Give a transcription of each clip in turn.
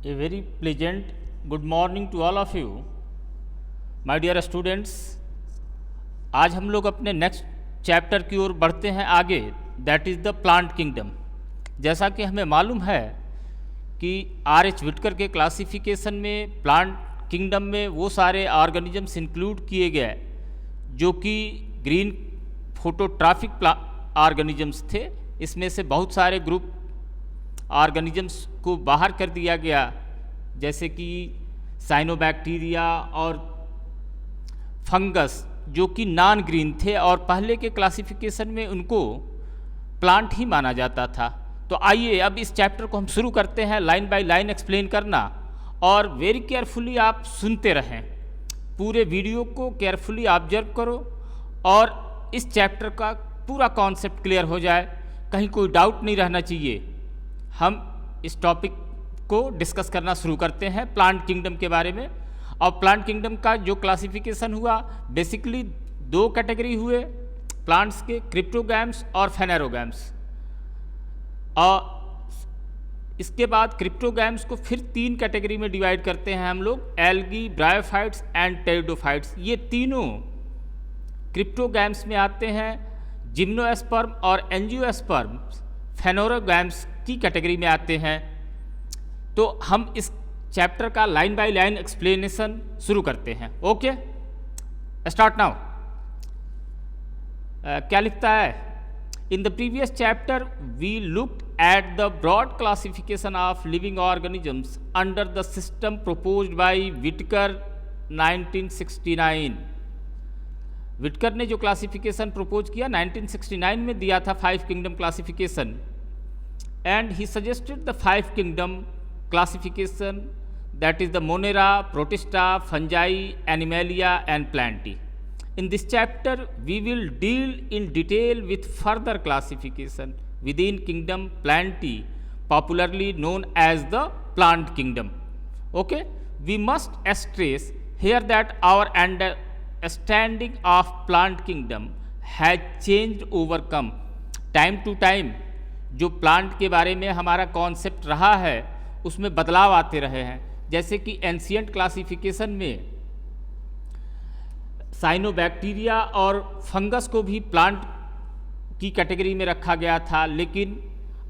A very pleasant good morning to all of you, my dear students। आज हम लोग अपने नेक्स्ट चैप्टर की ओर बढ़ते हैं आगे, that is the plant kingdom. जैसा कि हमें मालूम है कि R.H. विटकर के क्लासिफिकेशन में प्लांट किंगडम में वो सारे ऑर्गेनिजम्स इंक्लूड किए गए जो कि ग्रीन फोटोट्रॉफिक ऑर्गेनिजम्स थे। इसमें से बहुत सारे ग्रुप ऑर्गेनिजम्स को बाहर कर दिया गया, जैसे कि साइनोबैक्टीरिया और फंगस जो कि नॉन ग्रीन थे और पहले के क्लासिफिकेशन में उनको प्लांट ही माना जाता था। तो आइए अब इस चैप्टर को हम शुरू करते हैं, लाइन बाय लाइन एक्सप्लेन करना, और वेरी केयरफुली आप सुनते रहें। पूरे वीडियो को केयरफुली ऑब्जर्व करो और इस चैप्टर का पूरा कॉन्सेप्ट क्लियर हो जाए, कहीं कोई डाउट नहीं रहना चाहिए। हम इस टॉपिक को डिस्कस करना शुरू करते हैं प्लांट किंगडम के बारे में। और प्लांट किंगडम का जो क्लासिफिकेशन हुआ, बेसिकली दो कैटेगरी हुए प्लांट्स के, क्रिप्टोगैम्स और फेनेरोगैम्स। और इसके बाद क्रिप्टोगैम्स को फिर तीन कैटेगरी में डिवाइड करते हैं हम लोग, एल्गी, ब्रायोफाइट्स एंड टेरिडोफाइट्स। ये तीनों क्रिप्टोगैम्स में आते हैं। जिम्नोएस्पर्म और एंजियोस्पर्म फेनेरोगैम्स की कैटेगरी में आते हैं। तो हम इस चैप्टर का लाइन बाय लाइन एक्सप्लेनेशन शुरू करते हैं। Okay, start now. क्या लिखता है? In the previous chapter we looked at the broad classification of living organisms under the system proposed by Whittaker 1969। Whittaker ने जो क्लासिफिकेशन प्रपोज किया 1969 में दिया था, 5 kingdom classification, and he suggested the 5 kingdom classification, that is the Monera, Protista, Fungi, Animalia and Plantae. In this chapter we will deal in detail with further classification within kingdom Plantae, popularly known as the plant kingdom. Okay, we must stress here that our understanding of plant kingdom has changed overcome time to time। जो plant के बारे में हमारा concept रहा है उसमें बदलाव आते रहे हैं। जैसे कि एंशियंट क्लासिफिकेशन में साइनोबैक्टीरिया और फंगस को भी प्लांट की कैटेगरी में रखा गया था, लेकिन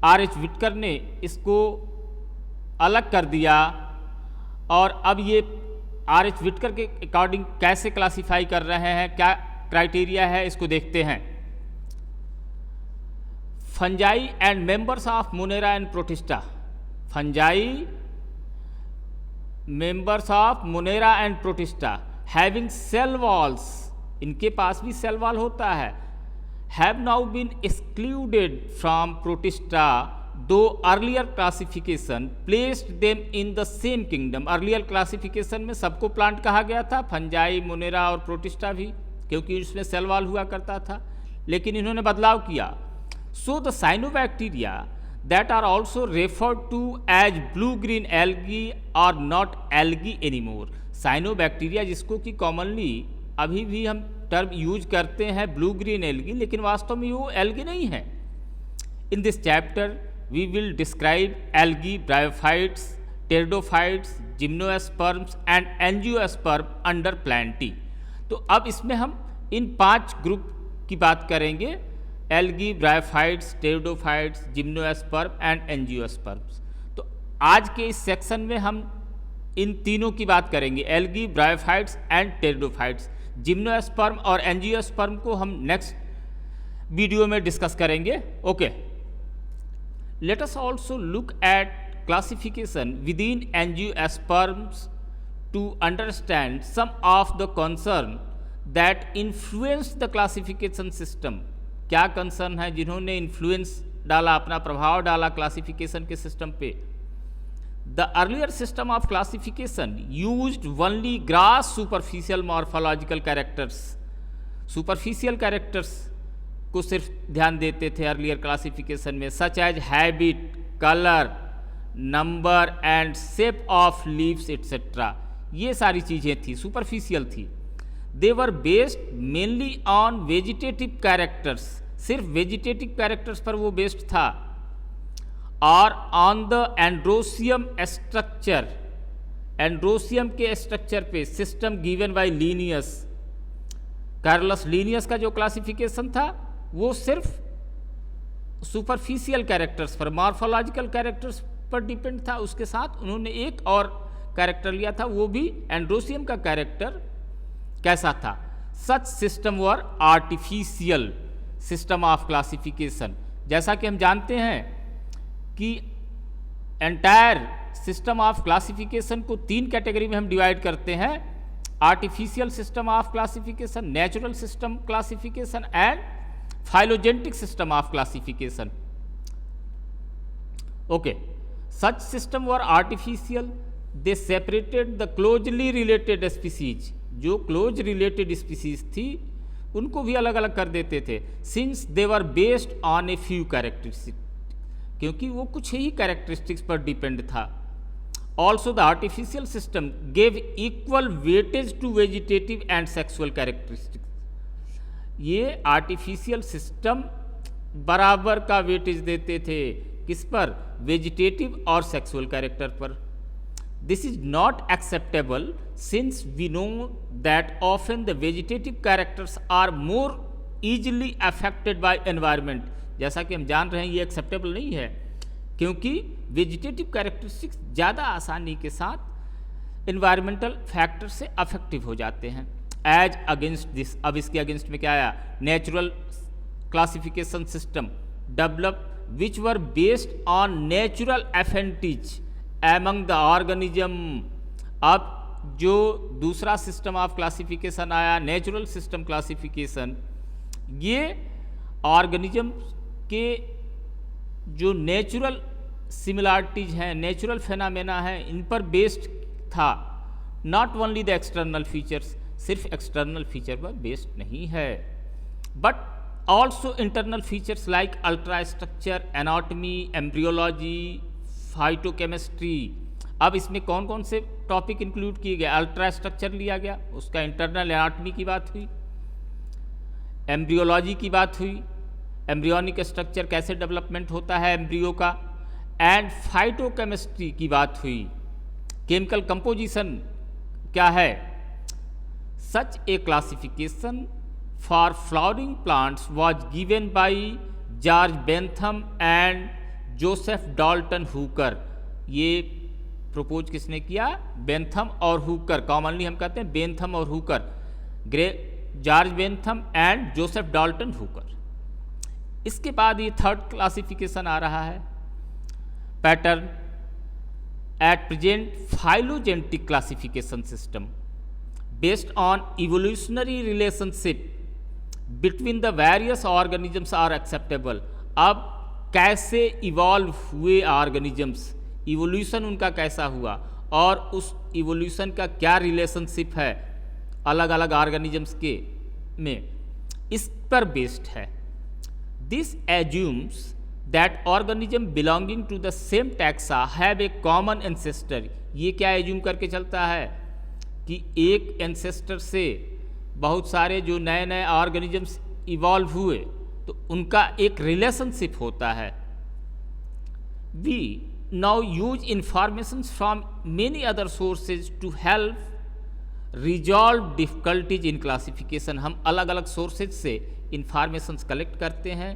R.H. विटकर ने इसको अलग कर दिया। और अब ये R.H. विटकर के अकॉर्डिंग कैसे क्लासीफाई कर रहे हैं, क्या क्राइटेरिया है, इसको देखते हैं। Fungi and members of Monera and Protista. Fungi, members of Monera and Protista having cell walls, इनके पास भी सेल वॉल होता है, have now been excluded from Protista though earlier classification placed them in the same kingdom. Earlier classification में सबको plant कहा गया था, फंजाई, मोनेरा और प्रोटिस्टा भी, क्योंकि उसमें सेल वॉल हुआ करता था, लेकिन इन्होंने बदलाव किया। So the cyanobacteria that are also referred to as blue-green algae are not algae anymore। cyanobacteria जिसको कि कॉमनली अभी भी हम टर्म यूज करते हैं ब्लू ग्रीन एल्गी, लेकिन वास्तव में वो एल्गी नहीं है। In this chapter we will describe algae, bryophytes, pteridophytes, gymnosperms and angiosperm under Plantae. तो अब इसमें हम इन 5 ग्रुप की बात करेंगे, algae, bryophytes, pteridophytes, gymnosperm and angiosperms. तो आज के इस सेक्शन में हम इन तीनों की बात करेंगे, algae, bryophytes and pteridophytes. Gymnosperm और एंजियोस्पर्म को हम नेक्स्ट वीडियो में डिस्कस करेंगे। Okay, let us also look at classification within angiosperms to understand some of the concern that influence the classification system. क्या कंसर्न है जिन्होंने influence डाला, अपना प्रभाव डाला क्लासिफिकेशन के सिस्टम पे। The earlier system of classification used only gross superficial morphological characters. Superficial characters को सिर्फ ध्यान देते थे अर्लियर क्लासिफिकेशन में, such as habit, colour, number and shape of leaves et cetera. ये सारी चीज़ें थी, सुपरफिशियल थी। They were based mainly on vegetative characters, सिर्फ वेजिटेटिव कैरेक्टर्स पर वो बेस्ड था। और on the androecium structure, androecium के स्ट्रक्चर पे system given by Linnaeus. Carolus Linnaeus का जो क्लासिफिकेशन था वो सिर्फ सुपरफिशियल कैरेक्टर्स पर, मॉर्फोलॉजिकल कैरेक्टर्स पर डिपेंड था। उसके साथ उन्होंने एक और कैरेक्टर लिया था, वो भी एंड्रोसियम का कैरेक्टर कैसा था। Such system were artificial system of classification. जैसा कि हम जानते हैं कि एंटायर सिस्टम ऑफ क्लासिफिकेशन को 3 कैटेगरी में हम डिवाइड करते हैं, artificial system of classification, natural system classification and phylogenetic system of classification. Okay, such system were artificial, they separated the closely related species. जो क्लोज रिलेटेड स्पीसीज थी उनको भी अलग अलग कर देते थे, since they were based on a few characteristic, क्योंकि वो कुछ ही कैरेक्टरिस्टिक्स पर डिपेंड था। Also the artificial system gave equal weightage to vegetative and sexual characteristics. ये आर्टिफिशियल सिस्टम बराबर का वेटेज देते थे, किस पर? वेजिटेटिव और सेक्सुअल कैरेक्टर पर। This is not acceptable since we know that often the vegetative characters are more easily affected by environment. जैसा कि हम जान रहे हैं ये एक्सेप्टेबल नहीं है, क्योंकि वेजिटेटिव कैरेक्टरिस्टिक्स ज़्यादा आसानी के साथ एनवायरमेंटल फैक्टर से अफेक्टिव हो जाते हैं। एज अगेंस्ट दिस, अब इसके अगेंस्ट में क्या आया? Natural classification system develop which were based on natural affinities among the organism. अब जो दूसरा सिस्टम ऑफ क्लासिफिकेशन आया, नेचुरल सिस्टम क्लासिफिकेशन, ये ऑर्गेनिज्म के जो नेचुरल सिमिलरिटीज हैं, नेचुरल फेनामेना हैं, इन पर बेस्ड था। Not only the external features, सिर्फ एक्सटर्नल फीचर पर बेस्ड नहीं है, but also internal features like ultra structure, anatomy, embryology, phytochemistry. अब इसमें कौन कौन से टॉपिक इंक्लूड किए गए? अल्ट्रा स्ट्रक्चर लिया गया, उसका इंटरनल एनाटॉमी की बात हुई, एम्ब्रियोलॉजी की बात हुई, एम्ब्रियोनिक स्ट्रक्चर कैसे डेवलपमेंट होता है एम्ब्रियो का, एंड फाइटोकेमिस्ट्री की बात हुई, केमिकल कंपोजिशन क्या है। Such a classification for flowering plants was given by George Bentham and Joseph Dalton Hooker. ये प्रपोज किसने किया? बेंथम और हुकर, कॉमनली हम कहते हैं बेंथम और Hooker, George Bentham and Joseph Dalton Hooker. इसके बाद ये थर्ड क्लासिफिकेशन आ रहा है, pattern at present phylogenetic classification system based on evolutionary relationship between the various organisms are acceptable. अब कैसे इवॉल्व हुए ऑर्गेनिजम्स, इवोल्यूशन उनका कैसा हुआ और उस इवोल्यूशन का क्या रिलेशनशिप है अलग अलग ऑर्गेनिजम्स के में, इस पर बेस्ड है। This assumes that organism belonging to the same taxa have a common ancestor. ये क्या एज्यूम करके चलता है कि एक एंसेस्टर से बहुत सारे जो नए नए ऑर्गेनिजम्स इवॉल्व हुए तो उनका एक रिलेशनशिप होता है। We now use informations from many other sources to help resolve difficulties in classification. हम अलग अलग सोर्सेज से इंफॉर्मेशंस कलेक्ट करते हैं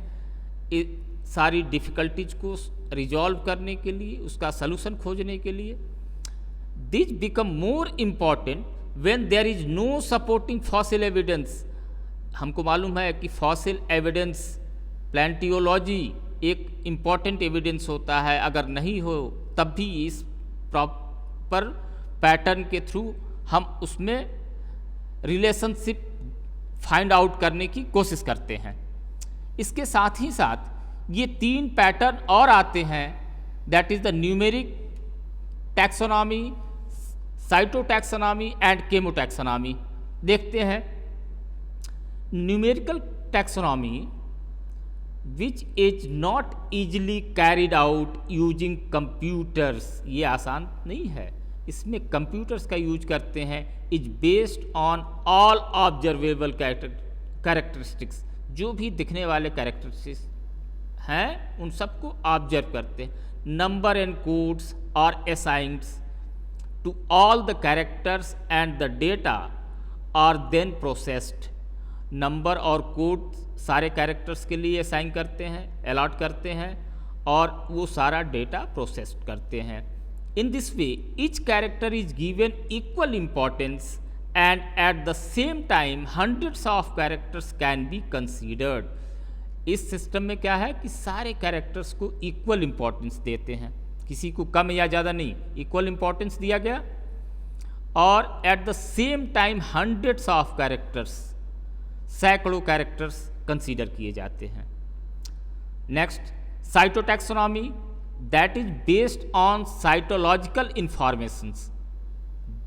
सारी डिफ़िकल्टीज को रिजॉल्व करने के लिए, उसका सलूशन खोजने के लिए। This become more important when there is no supporting fossil evidence. हमको मालूम है कि फॉसिल एविडेंस, प्लांटियोलॉजी एक इम्पॉर्टेंट एविडेंस होता है, अगर नहीं हो तब भी इस प्रॉपर पैटर्न के थ्रू हम उसमें रिलेशनशिप फाइंड आउट करने की कोशिश करते हैं। इसके साथ ही साथ ये 3 पैटर्न और आते हैं, that is the numeric taxonomy, cytotaxonomy and chemotaxonomy. देखते हैं numerical taxonomy which is not easily carried out using computers. ये आसान नहीं है, इसमें कंप्यूटर्स का यूज करते हैं। Is based on all observable characteristics, जो भी दिखने वाले कैरेक्टरिस्टिक्स हैं उन सबको ऑब्जर्व करते हैं। number encodes or assigns to all the characters and the data are then processed. Number और कोड सारे कैरेक्टर्स के लिए असाइन करते हैं, अलॉट करते हैं और वो सारा डेटा प्रोसेस करते हैं. In this way each character is given equal importance and eight the same time hundreds of characters can be considered. इस सिस्टम में क्या है कि सारे कैरेक्टर्स को इक्वल इम्पॉर्टेंस देते हैं, किसी को कम या ज़्यादा नहीं, इक्वल इम्पॉर्टेंस दिया गया. और at the same time hundreds of characters, सैकड़ों कैरेक्टर्स कंसीडर किए जाते हैं. Next, cytotaxonomy that is based on cytological informations.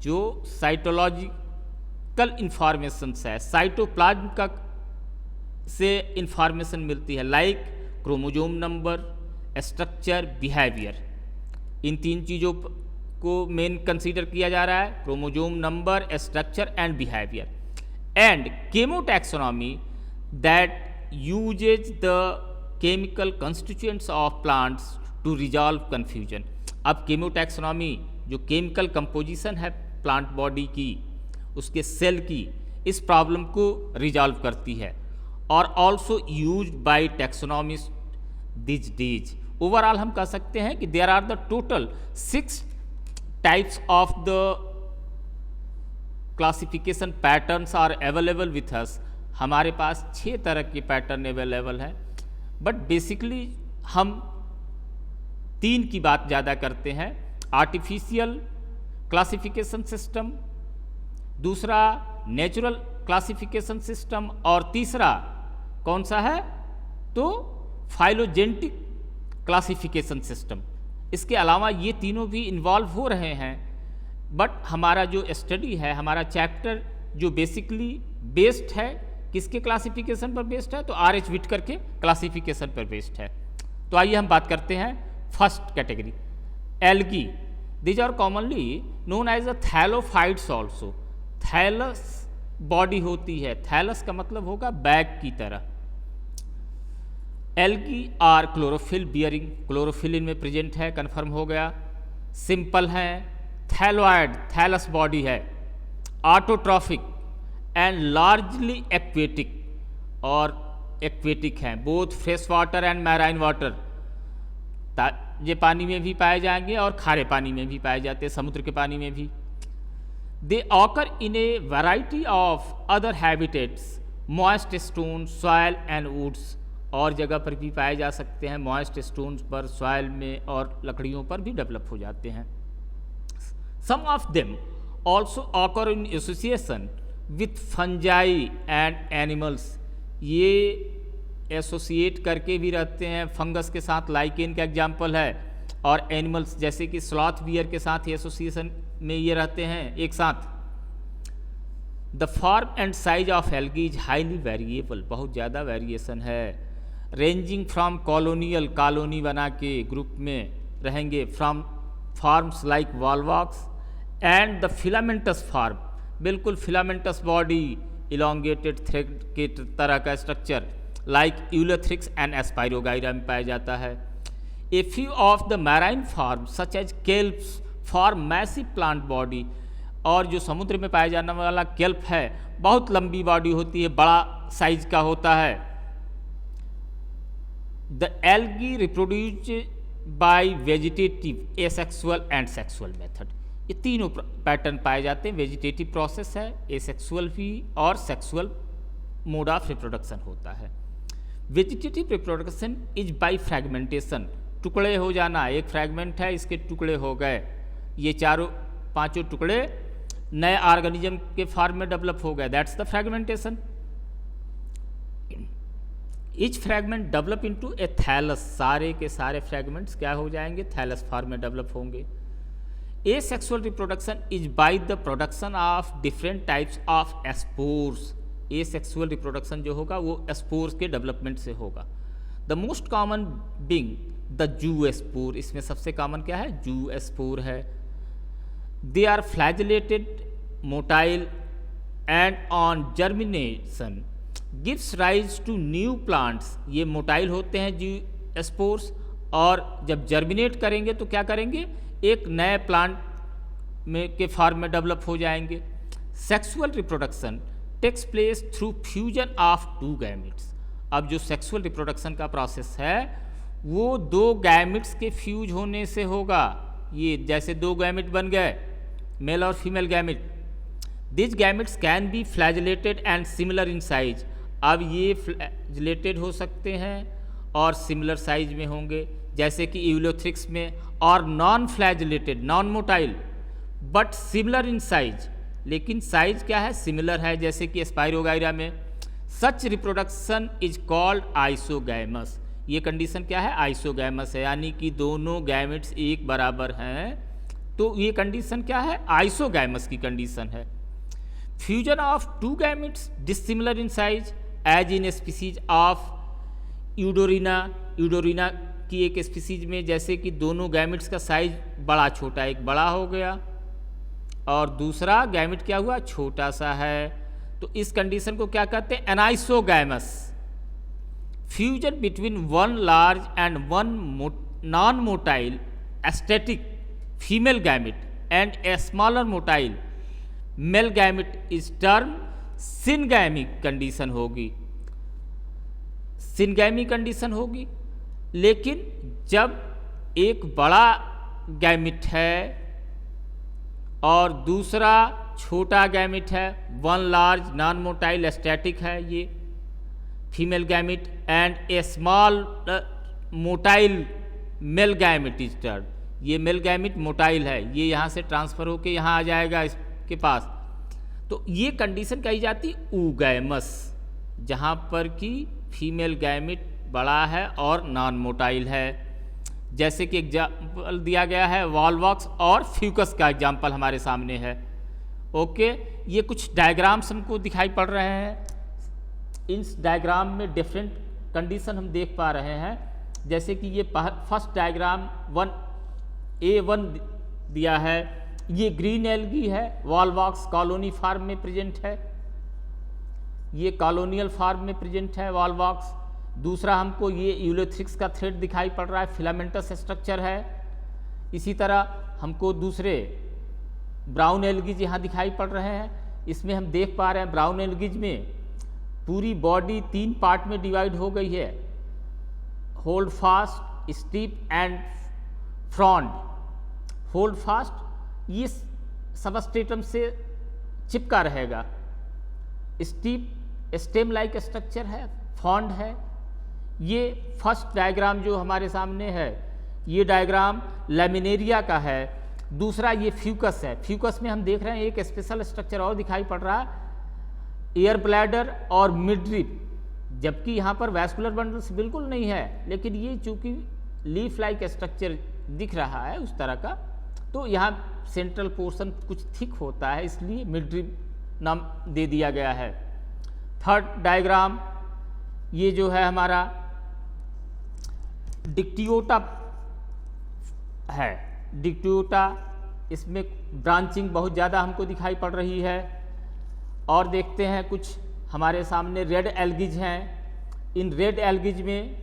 जो साइटोलॉजिकल इंफॉर्मेशंस है, साइटोप्लाज्म का से इंफॉर्मेशन मिलती है, like chromosome number, structure, behaviour. इन तीन चीज़ों को मेन कंसीडर किया जा रहा है, chromosome number, structure and behaviour. And chemotaxonomy that uses the chemical constituents of plants to resolve confusion. अब केमोटैक्सोनॉमी जो केमिकल कंपोजिशन है प्लांट बॉडी की, उसके सेल की, इस प्रॉब्लम को रिजॉल्व करती है और also use by taxonomist this days. Overall हम कह सकते हैं कि there are the total 6 types of the classification patterns are available with us. हमारे पास 6 तरह के पैटर्न अवेलेबल हैं, बट बेसिकली हम 3 की बात ज़्यादा करते हैं. आर्टिफिशियल क्लासिफिकेशन सिस्टम, दूसरा नेचुरल क्लासिफिकेशन सिस्टम और तीसरा कौन सा है तो फाइलोजेनेटिक क्लासिफिकेशन सिस्टम. इसके अलावा ये तीनों भी इन्वॉल्व हो रहे हैं, बट हमारा जो स्टडी है, हमारा चैप्टर जो बेसिकली बेस्ड है किसके क्लासिफिकेशन पर बेस्ड है, तो आर.एच. व्हिटेकर के क्लासिफिकेशन पर बेस्ड है. तो आइए हम बात करते हैं first category, algae. These are commonly known as a thallophytes also. Thallus body होती है, थैलस का मतलब होगा बैग की तरह. Algae are chlorophyll bearing, chlorophyll इनमें प्रेजेंट है, कन्फर्म हो गया. सिंपल है, थैलोइड, थैलस बॉडी है. ऑटोट्रॉफिक एंड लार्जली एक्वेटिक, और एक्वेटिक हैं, both fresh water and marine water. ताजे पानी में भी पाए जाएंगे और खारे पानी में भी पाए जाते हैं, समुद्र के पानी में भी. They occur in a variety of other habitats, moist stone, soil and woods. और जगह पर भी पाए जा सकते हैं, मॉइस्ट स्टोन्स पर, सॉयल में और लकड़ियों पर भी डेवलप हो जाते हैं. Some of them also occur in association with fungi and animals. ये एसोसिएट करके भी रहते हैं फंगस के साथ, लाइकेन का एग्जाम्पल है, और एनिमल्स जैसे कि स्लॉथ बियर के साथ एसोसिएशन में ये रहते हैं एक साथ. The form and size of algae is highly variable, बहुत ज़्यादा वेरिएशन है. रेंजिंग फ्रॉम कॉलोनियल, कॉलोनी बना के ग्रुप में रहेंगे, from forms like Volvox and the filamentous form, बिल्कुल फिलामेंटस बॉडी, इलोंगेटेड थ्रेड के तरह का structure, like Ulothrix and Spirogyra में पाया जाता है. A few of the marine form such as kelps form massive plant body, और जो समुद्र में पाया जाने वाला केल्प है बहुत लंबी बॉडी होती है, बड़ा साइज का होता है. The algae reproduce by vegetative, asexual and sexual method. ये तीनों पैटर्न पाए जाते हैं. वेजिटेटिव प्रोसेस है, एसेक्सुअल भी, और सेक्सुअल मोड ऑफ रिप्रोडक्शन होता है. Vegetative reproduction is bye fragmentation, टुकड़े हो जाना. एक फ्रैगमेंट है, इसके टुकड़े हो गए, ये 4-5 टुकड़े नए ऑर्गेनिज्म के फॉर्म में डेवलप हो गए, that's the fragmentation. Each fragment develop into a thallus, सारे के सारे फ्रैगमेंट्स क्या हो जाएंगे, थैलस फॉर्म में डेवलप होंगे. A sexual reproduction is by the production of different types of spores. A sexual reproduction जो होगा वो स्पोर्स के डेवलपमेंट से होगा. The most common being the zoospore, इसमें सबसे कॉमन क्या है, जू स्पोर है. They are flagellated, motile and on germination gives rise to new plants. ये मोटाइल होते हैं जू स्पोर्स, और जब जर्मिनेट करेंगे तो क्या करेंगे, एक नए प्लांट में के फॉर्म में डेवलप हो जाएंगे। Sexual reproduction takes place through fusion of two gametes. अब जो सेक्सुअल रिप्रोडक्शन का प्रोसेस है वो दो गैमेट्स के फ्यूज होने से होगा। ये जैसे दो गैमेट बन गए, मेल और female gamete, this gametes can be flagellated and similar in size. अब ये फ्लैजिलेटेड हो सकते हैं और सिमिलर साइज में होंगे, जैसे कि यूलोथ्रिक्स में, और non flagellated, non motile but similar in size, लेकिन साइज क्या है, सिमिलर है, जैसे कि स्पाइरोगाइरा में। सच रिप्रोडक्शन इज कॉल्ड आइसोगैमस। ये कंडीशन क्या है, आइसोगैमस है, यानी कि दोनों गैमेट्स एक बराबर हैं, तो ये कंडीशन क्या है, आइसोगैमस की कंडीशन है। Fusion of two gametes dissimilar in size as in species of Eudorina. Eudorina की एक स्पीसीज में जैसे कि दोनों गैमेट्स का साइज बड़ा छोटा, एक बड़ा हो गया और दूसरा गैमेट क्या हुआ, छोटा सा है, तो इस कंडीशन को क्या कहते हैं, anisogamous. Fusion between one large and one non motile aesthetic female gamete and a smaller motile male gamete is term syngamic condition होगी, सिनगैमी कंडीशन होगी। लेकिन जब एक बड़ा गैमेट है और दूसरा छोटा गैमेट है, one large non motile aesthetic है ये female gamete and A small motile male gamete is term, ये मेल गैमेट मोटाइल है, ये यहाँ से ट्रांसफर होके यहाँ आ जाएगा इसके पास, तो ये कंडीशन कही जाती ऊगैमस, जहाँ पर कि फीमेल गैमेट बड़ा है और नॉन मोटाइल है। जैसे कि एग्जाम्पल दिया गया है वॉलवॉक्स और फ्यूकस का एग्जाम्पल हमारे सामने है। ओके, ये कुछ डायग्राम्स हमको दिखाई पड़ रहे हैं, इन डायग्राम में डिफरेंट कंडीशन हम देख पा रहे हैं। जैसे कि ये फर्स्ट डायग्राम 1A1 दिया है, ये ग्रीन एल्गी है, वॉलवॉक्स कॉलोनी फार्म में प्रेजेंट है, ये कॉलोनियल फार्म में प्रेजेंट है वॉलवॉक्स। दूसरा हमको ये यूलोथ्रिक्स का थ्रेड दिखाई पड़ रहा है, फिलामेंटस स्ट्रक्चर है। इसी तरह हमको दूसरे ब्राउन एल्गीज यहाँ दिखाई पड़ रहे हैं, इसमें हम देख पा रहे हैं ब्राउन एल्गीज में पूरी बॉडी 3 पार्ट में डिवाइड हो गई है, hold fast, steep and frond. Hold fast ये सबस्ट्रेटम से चिपका रहेगा, स्टीप स्टेम लाइक स्ट्रक्चर है, फॉन्ड है। ये फर्स्ट डायग्राम जो हमारे सामने है ये डायग्राम लैमिनेरिया का है। दूसरा ये फ्यूकस है, फ्यूकस में हम देख रहे हैं एक स्पेशल स्ट्रक्चर और दिखाई पड़ रहा है, एयर ब्लैडर और मिडरिप, जबकि यहाँ पर वैस्कुलर बंडल्स बिल्कुल नहीं है, लेकिन ये चूंकि लीफ लाइक स्ट्रक्चर दिख रहा है उस तरह का, तो यहाँ सेंट्रल पोर्शन कुछ थिक होता है, इसलिए मिडरिप नाम दे दिया गया है। थर्ड डायग्राम ये जो है हमारा डिक्टियोटा है, डिक्टियोटा, इसमें ब्रांचिंग बहुत ज़्यादा हमको दिखाई पड़ रही है। और देखते हैं कुछ हमारे सामने रेड एल्गीज हैं, इन रेड एल्गीज में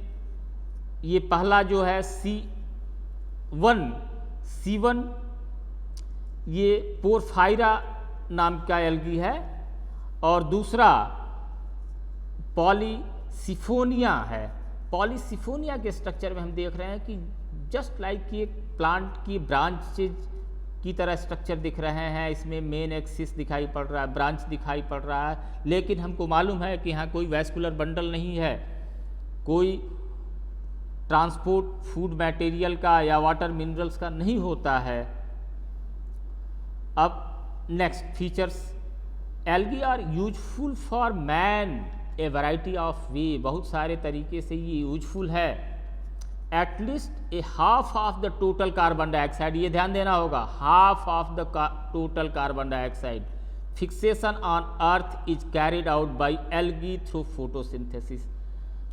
ये पहला जो है C1 ये पोरफायरा नाम का एल्गी है, और दूसरा पॉलीसिफोनिया है। पॉलीसिफोनिया के स्ट्रक्चर में हम देख रहे हैं कि जस्ट लाइक कि एक प्लांट की ब्रांचेज की तरह स्ट्रक्चर दिख रहे हैं, इसमें मेन एक्सिस दिखाई पड़ रहा है, ब्रांच दिखाई पड़ रहा है, लेकिन हमको मालूम है कि यहाँ कोई वैस्कुलर बंडल नहीं है, कोई ट्रांसपोर्ट फूड मटेरियल का या वाटर मिनरल्स का नहीं होता है। अब next features, algae are useful for man a variety of way, बहुत सारे तरीके से ये यूजफुल है। At least a half of the total carbon dioxide, ये ध्यान देना होगा, half of the total carbon dioxide fixation on earth is carried out by algae through photosynthesis.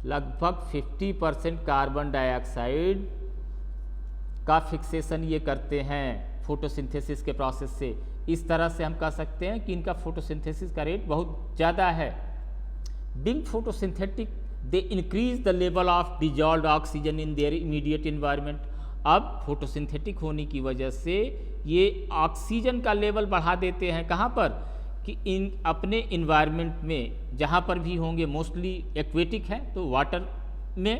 लगभग 50% कार्बन डाइऑक्साइड का फिक्सेशन ये करते हैं फोटोसिंथेसिस के प्रोसेस से। इस तरह से हम कह सकते हैं कि इनका फोटोसिंथेसिस का रेट बहुत ज़्यादा है। Being photosynthetic, they increase the level of dissolved oxygen in their immediate environment. अब फोटोसिंथेटिक होने की वजह से ये ऑक्सीजन का लेवल बढ़ा देते हैं, कहाँ पर कि इन अपने इन्वायरमेंट में जहाँ पर भी होंगे, मोस्टली एक्वेटिक है तो वाटर में।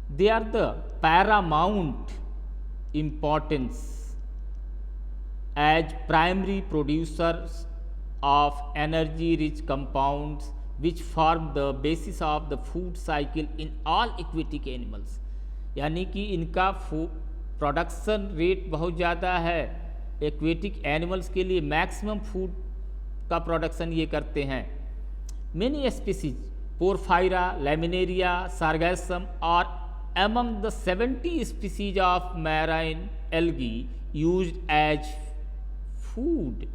They are the paramount importance as primary producers of energy rich compounds which form the basis of the food cycle in all aquatic animals। यानी कि इनका प्रोडक्शन रेट बहुत ज़्यादा है एक्वेटिक एनिमल्स के लिए, मैक्सिमम फूड का प्रोडक्शन ये करते हैं। मेनी स्पीसीज पोरफायरा, लैमिनेरिया, सार्गैसम और among the 70 species of marine algae used as food।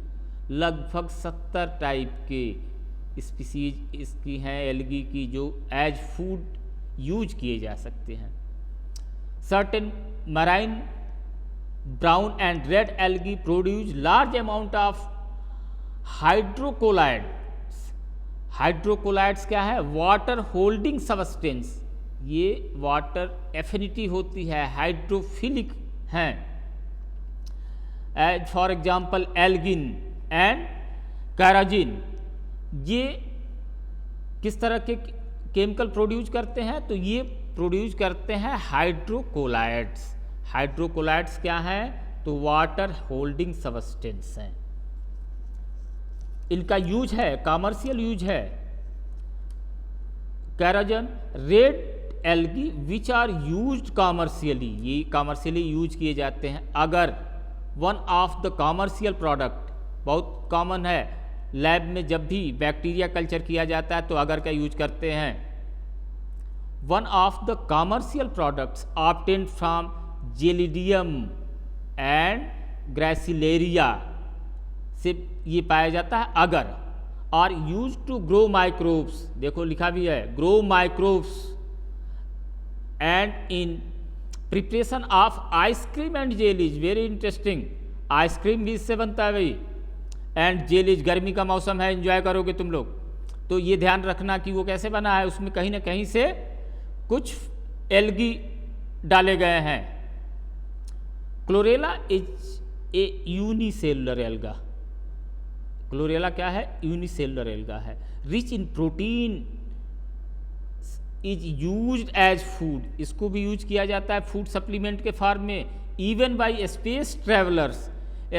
लगभग 70 टाइप के स्पीसीज इसकी हैं एल्गी की जो एज फूड यूज किए जा सकते हैं। Certain marine brown and red algae produce large amount of hydrocolloids. Hydrocolloids क्या है? Water holding substance. ये वाटर एफिनिटी होती है, हाइड्रोफिलिक हैं। As for example algin and carrageen. ये किस तरह के केमिकल प्रोड्यूस करते हैं? तो ये प्रोड्यूस करते हैं हाइड्रोकोलाइड्स। हाइड्रोकोलाइड्स क्या हैं? तो वाटर होल्डिंग सबस्टेंस हैं। इनका यूज है, कमर्शियल यूज है। Carrageen red algae which are used commercially, ये कमर्शियली यूज किए जाते हैं। अगर one of the commercial product, बहुत कॉमन है लैब में जब भी बैक्टीरिया कल्चर किया जाता है तो अगर का यूज करते हैं। One of the commercial products obtained from gelidium and gracilaria से ये पाया जाता है अगर, और यूज टू ग्रो माइक्रोब्स, देखो लिखा भी है grow microbes and in preparation of ice cream and jellies. Very interesting, ice cream भी इससे बनता है भाई, एंड जेलीज। गर्मी का मौसम है, एंजॉय करोगे तुम लोग, तो ये ध्यान रखना कि वो कैसे बना है, उसमें कहीं ना कहीं से कुछ एल्गी डाले गए हैं। Chlorella is a unicellular alga. Chlorella क्या है? यूनिसेलुलर एल्गा है। Rich in protein is used as food. इसको भी यूज किया जाता है फूड सप्लीमेंट के फॉर्म में। Even by space travellers,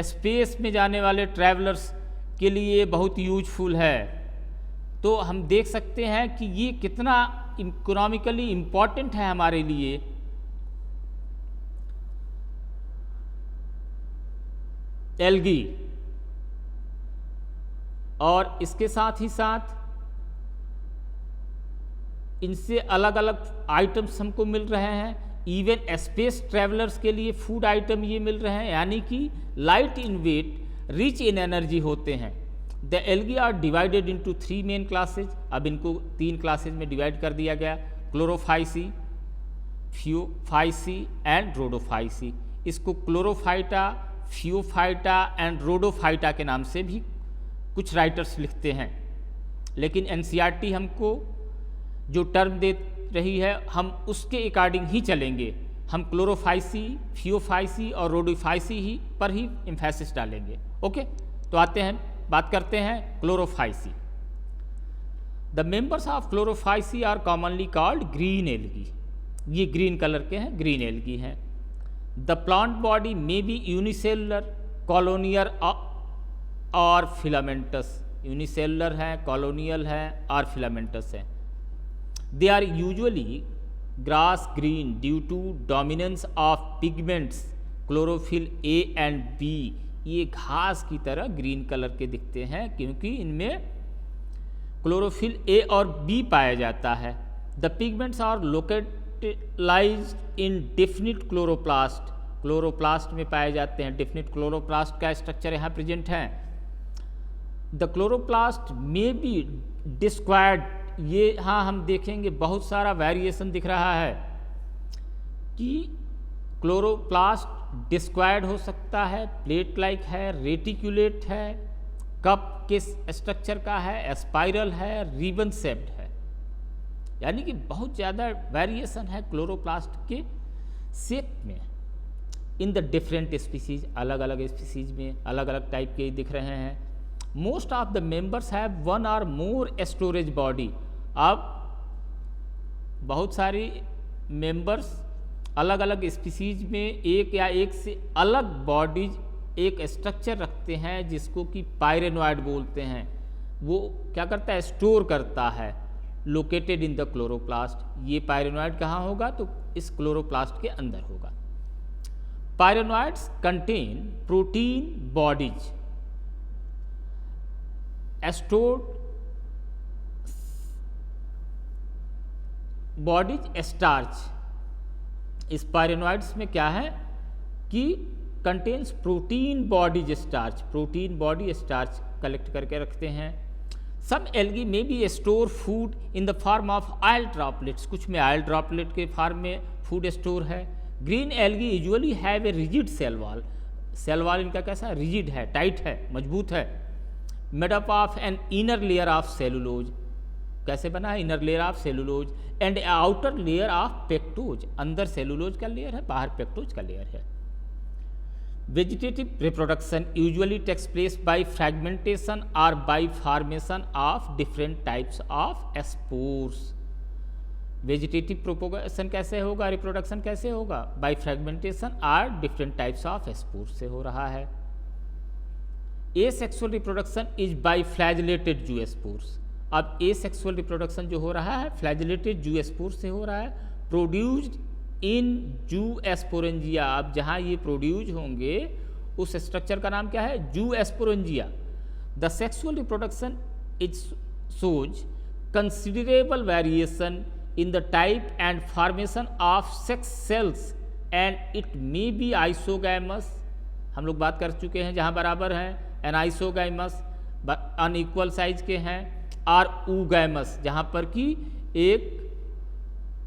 space में जाने वाले ट्रैवलर्स के लिए बहुत यूजफुल है। तो हम देख सकते हैं कि ये कितना इकोनॉमिकली इम्पॉर्टेंट है हमारे लिए। एल्गी, और इसके साथ ही साथ इनसे अलग अलग आइटम्स हमको मिल रहे हैं। इवन स्पेस ट्रैवलर्स के लिए फूड आइटम ये मिल रहे हैं, यानी कि light in weight, rich in energy होते हैं। The algae are divided into 3 main classes. अब इनको 3 क्लासेज में डिवाइड कर दिया गया, क्लोरोफाइसी, फियोफाइसी एंड रोडोफाइसी। इसको क्लोरोफाइटा, फियोफाइटा एंड रोडोफाइटा के नाम से भी कुछ राइटर्स लिखते हैं, लेकिन एनसीईआरटी हमको जो टर्म दे रही है हम उसके अकॉर्डिंग ही चलेंगे। हम क्लोरोफाइसी, फियोफाइसी और रोडोफाइसी ही पर ही एम्फेसिस डालेंगे। ओके, तो आते हैं, बात करते हैं Chlorophyceae. The members of Chlorophyceae are commonly called green algae. ये ग्रीन कलर के हैं, ग्रीन एल्गी हैं। The plant body may be unicellular, colonial और फिलामेंटस। यूनिसेलुलर है, कॉलोनियल है और फिलामेंटस है। They are usually grass green due to dominance of pigments chlorophyll A and B। ये घास की तरह ग्रीन कलर के दिखते हैं क्योंकि इनमें क्लोरोफिल A और B पाया जाता है। The pigments are localized in definite chloroplast। Chloroplast में पाए जाते हैं। डेफिनिट क्लोरोप्लास्ट का स्ट्रक्चर यहाँ प्रेजेंट है। द क्लोरोप्लास्ट में बी डिस्क्वायर्ड, ये हाँ हम देखेंगे बहुत सारा वेरिएशन दिख रहा है कि क्लोरोप्लास्ट डिस्क्वायर्ड हो सकता है, प्लेट लाइक है, रेटिकुलेट है, कप के स्ट्रक्चर का है, स्पाइरल है, रिबन शेप्ड है। यानी कि बहुत ज़्यादा वेरिएशन है क्लोरोप्लास्ट के शेप में। इन द डिफरेंट स्पीसीज, अलग अलग स्पीसीज में अलग अलग टाइप के दिख रहे हैं। Most of the members have one और मोर स्टोरेज बॉडी। अब बहुत सारी मेंबर्स अलग अलग स्पीसीज में एक या एक से अलग बॉडीज, एक स्ट्रक्चर रखते हैं जिसको कि पायरेनॉइड बोलते हैं। वो क्या करता है, स्टोर करता है, लोकेटेड इन द क्लोरोप्लास्ट। ये पायरेनॉइड कहाँ होगा, तो इस क्लोरोप्लास्ट के अंदर होगा। Pyrenoids contain protein bodies stored bodies starch. इस पायरेनॉइड्स में क्या है कि contains protein bodies starch, protein body starch collect करके रखते हैं। सम एल्गी में be store food in the form of oil droplets, कुछ में ऑयल ड्रॉपलेट के फॉर्म में फूड स्टोर है। Green algae usually have a rigid cell wall, cell wall इनका कैसा है, रिजिड है, टाइट है, मजबूत है। Made up of an inner layer of cellulose, कैसे बना है, inner layer of cellulose and outer layer of pectose, अंदर सेलुलोज का लेयर है, बाहर पेक्टोज का लेयर है। Vegetative reproduction usually takes place by fragmentation और by formation of different types of spores. Vegetative propagation कैसे होगा, रिप्रोडक्शन कैसे होगा, बाय फ्रैगमेंटेशन और डिफरेंट टाइप्स ऑफ स्पोर्स से हो रहा है। Asexual reproduction is by flagellated zoospores. अब एसेक्सुअल रिप्रोडक्शन जो हो रहा है फ्लैजिलेटेड जूस्पोर्स से हो रहा है, प्रोड्यूस्ड इन जूस्पोरेंजिया। अब जहाँ ये प्रोड्यूस होंगे उस स्ट्रक्चर का नाम क्या है, zoosporangia. The sexual reproduction is shows considerable variation in the type and formation of sex cells and it may be isogamous, हम लोग बात कर चुके हैं, जहाँ बराबर हैं एनाइसोगैमस, अनइक्वल साइज के हैं, और ऊगैमस जहाँ पर कि एक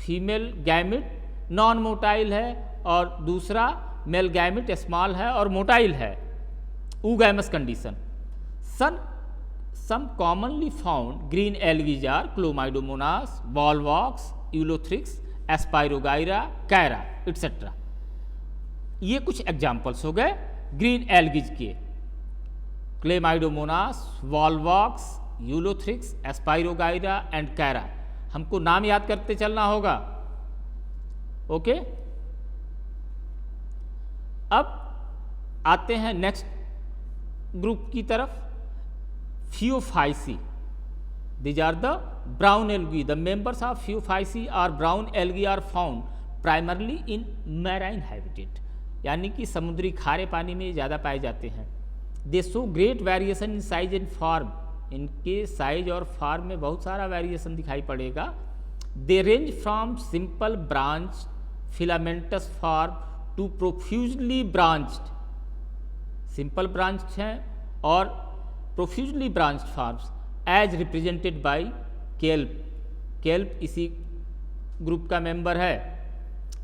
फीमेल गैमिट नॉन मोटाइल है और दूसरा मेल गैमिट स्मॉल है और मोटाइल है, oogamous condition. Some commonly found green algae are Chlamydomonas, Volvox, Ulothrix, Spirogyra, Chaera, etc. ये कुछ एग्जाम्पल्स हो गए ग्रीन एल्गीज के, Chlamydomonas, Volvox, Ulothrix, Spirogyra and Chaera। हमको नाम याद करते चलना होगा, ओके। अब आते हैं नेक्स्ट ग्रुप की तरफ, Phaeophyceae. These are the brown algae. The members of Phaeophyceae or brown algae are found primarily in marine habitat, यानी कि समुद्री खारे पानी में ज़्यादा पाए जाते हैं। They show great variation in size and form. इनके साइज और फॉर्म में बहुत सारा वेरिएशन दिखाई पड़ेगा। They range from simple branched filamentous form to profusely branched, simple branched हैं और profusely branched forms as represented by kelp. Kelp इसी ग्रुप का मेंबर है।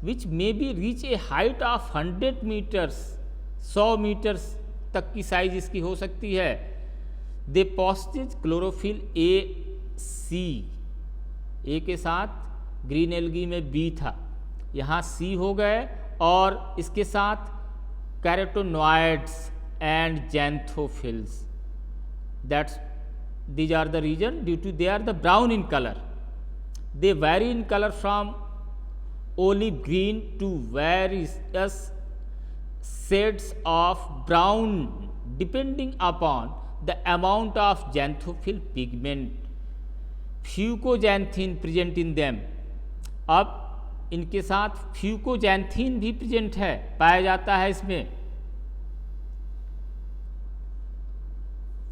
Which may be reach a height of 100 meters, 100 meters तक की size इसकी हो सकती है। दे पॉसेज क्लोरोफिल ए सी, ए के साथ ग्रीन एल्गी में बी था, यहाँ सी हो गए, और इसके साथ carotenoids and जैंथोफिल्स। That's these are the reason due to they are the brown in color. They vary in color from olive green to various shades of brown depending upon the amount of xanthophyll pigment. Fucoxanthin present in them. अब इनके साथ फ्यूकोजैंथीन भी present है, पाया जाता है इसमें।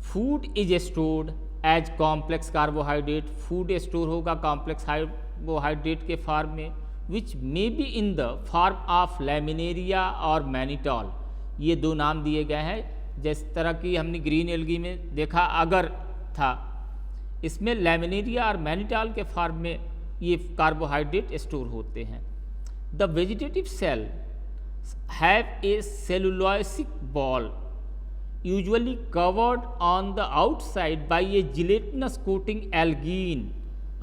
Food is stored as complex carbohydrate, food store होगा कॉम्प्लेक्स कार्बोहाइड्रेट के फॉर्म में, which may be in the form of laminaria और मैनिटॉल। ये दो नाम दिए गए हैं, जिस तरह की हमने ग्रीन एल्गी में देखा अगर था, इसमें लैमिनेरिया और मैनिटॉल के फॉर्म में ये कार्बोहाइड्रेट स्टोर होते हैं। The vegetative cell have a cellulosic wall usually covered on the outside by a gelatinous coating algine।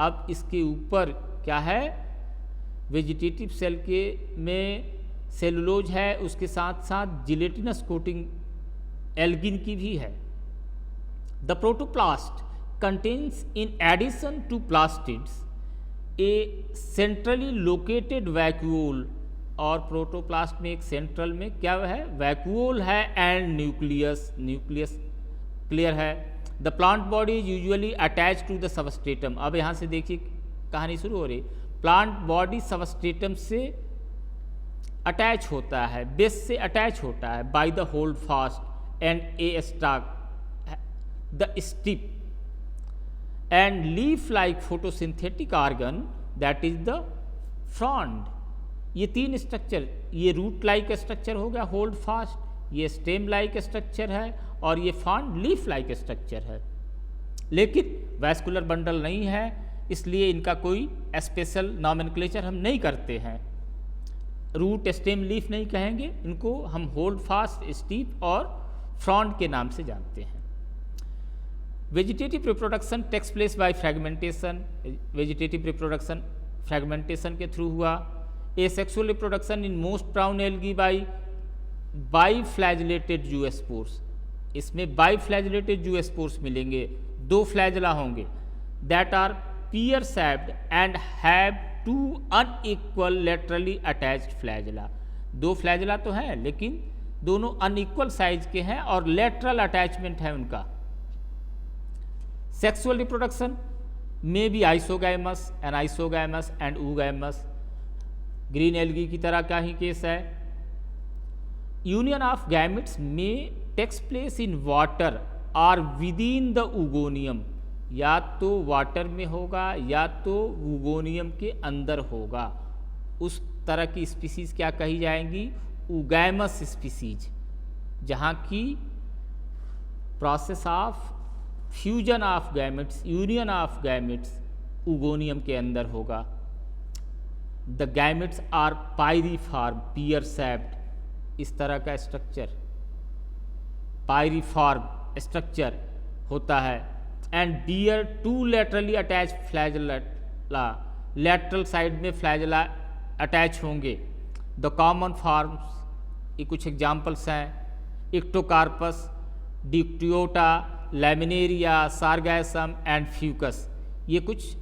अब इसके ऊपर क्या है, वेजिटेटिव सेल के में सेलुलोज है, उसके साथ साथ जिलेटिनस कोटिंग एल्गिन की भी है। The protoplast contains in addition to plastids a centrally located vacuole, और प्रोटोप्लास्ट में एक सेंट्रल में क्या है, वैक्यूल है, एंड न्यूक्लियस क्लियर है। The plant body is usually attach to the substratum. अब यहाँ से देखिए कहानी शुरू हो रही, प्लांट बॉडी सबस्ट्रेटम से अटैच होता है, बेस से अटैच होता है, by the holdfast and a stalk the stipe and leaf like photosynthetic organ that is the frond. ये तीन स्ट्रक्चर, ये रूट लाइक स्ट्रक्चर हो गया होल्ड फास्ट, ये स्टेम लाइक स्ट्रक्चर है, और ये फ्रॉन्ड लीफ लाइक स्ट्रक्चर है। लेकिन वैस्कुलर बंडल नहीं है, इसलिए इनका कोई स्पेशल नॉमेनक्लेचर हम नहीं करते हैं। रूट स्टेम लीफ नहीं कहेंगे, इनको हम होल्ड फास्ट स्टीप और फ्रॉन्ड के नाम से जानते हैं। Vegetative reproduction takes place by fragmentation. Vegetative reproduction fragmentation के थ्रू हुआ। Asexual reproduction in most brown algae biflagellated zoospores. इसमें बाई फ्लैजिलेटेड जूस्पोर्स मिलेंगे, 2 फ्लैजला होंगे, that are pear shaped and have 2 unequal laterally attached flagella. 2 flagella तो हैं, लेकिन दोनों unequal size के हैं और लेटरल अटैचमेंट है उनका। सेक्सुअल रिप्रोडक्शन में भी isogamous, anisogamous and oogamous. Green algae की तरह का ही केस है। यूनियन ऑफ गैमेट्स में टेक्स प्लेस इन वाटर और विदिन द ऊगोनियम, या तो वाटर में होगा या तो ऊगोनियम के अंदर होगा। उस तरह की स्पीसीज क्या कही जाएंगी, ऊगैमस स्पीसीज, जहाँ की process of fusion of gametes, union of gametes oogonium के अंदर होगा। The gametes are pyriform, pear shaped, इस तरह का स्ट्रक्चर पायरीफॉर्म स्ट्रक्चर होता है। And bear 2 laterally attach flagella, lateral side में फ्लैजला अटैच होंगे। द कॉमन फॉर्म्स, ये कुछ एग्जाम्पल्स हैं, Ectocarpus, Dictyota, Laminaria, Sargassum and Fucus. ये कुछ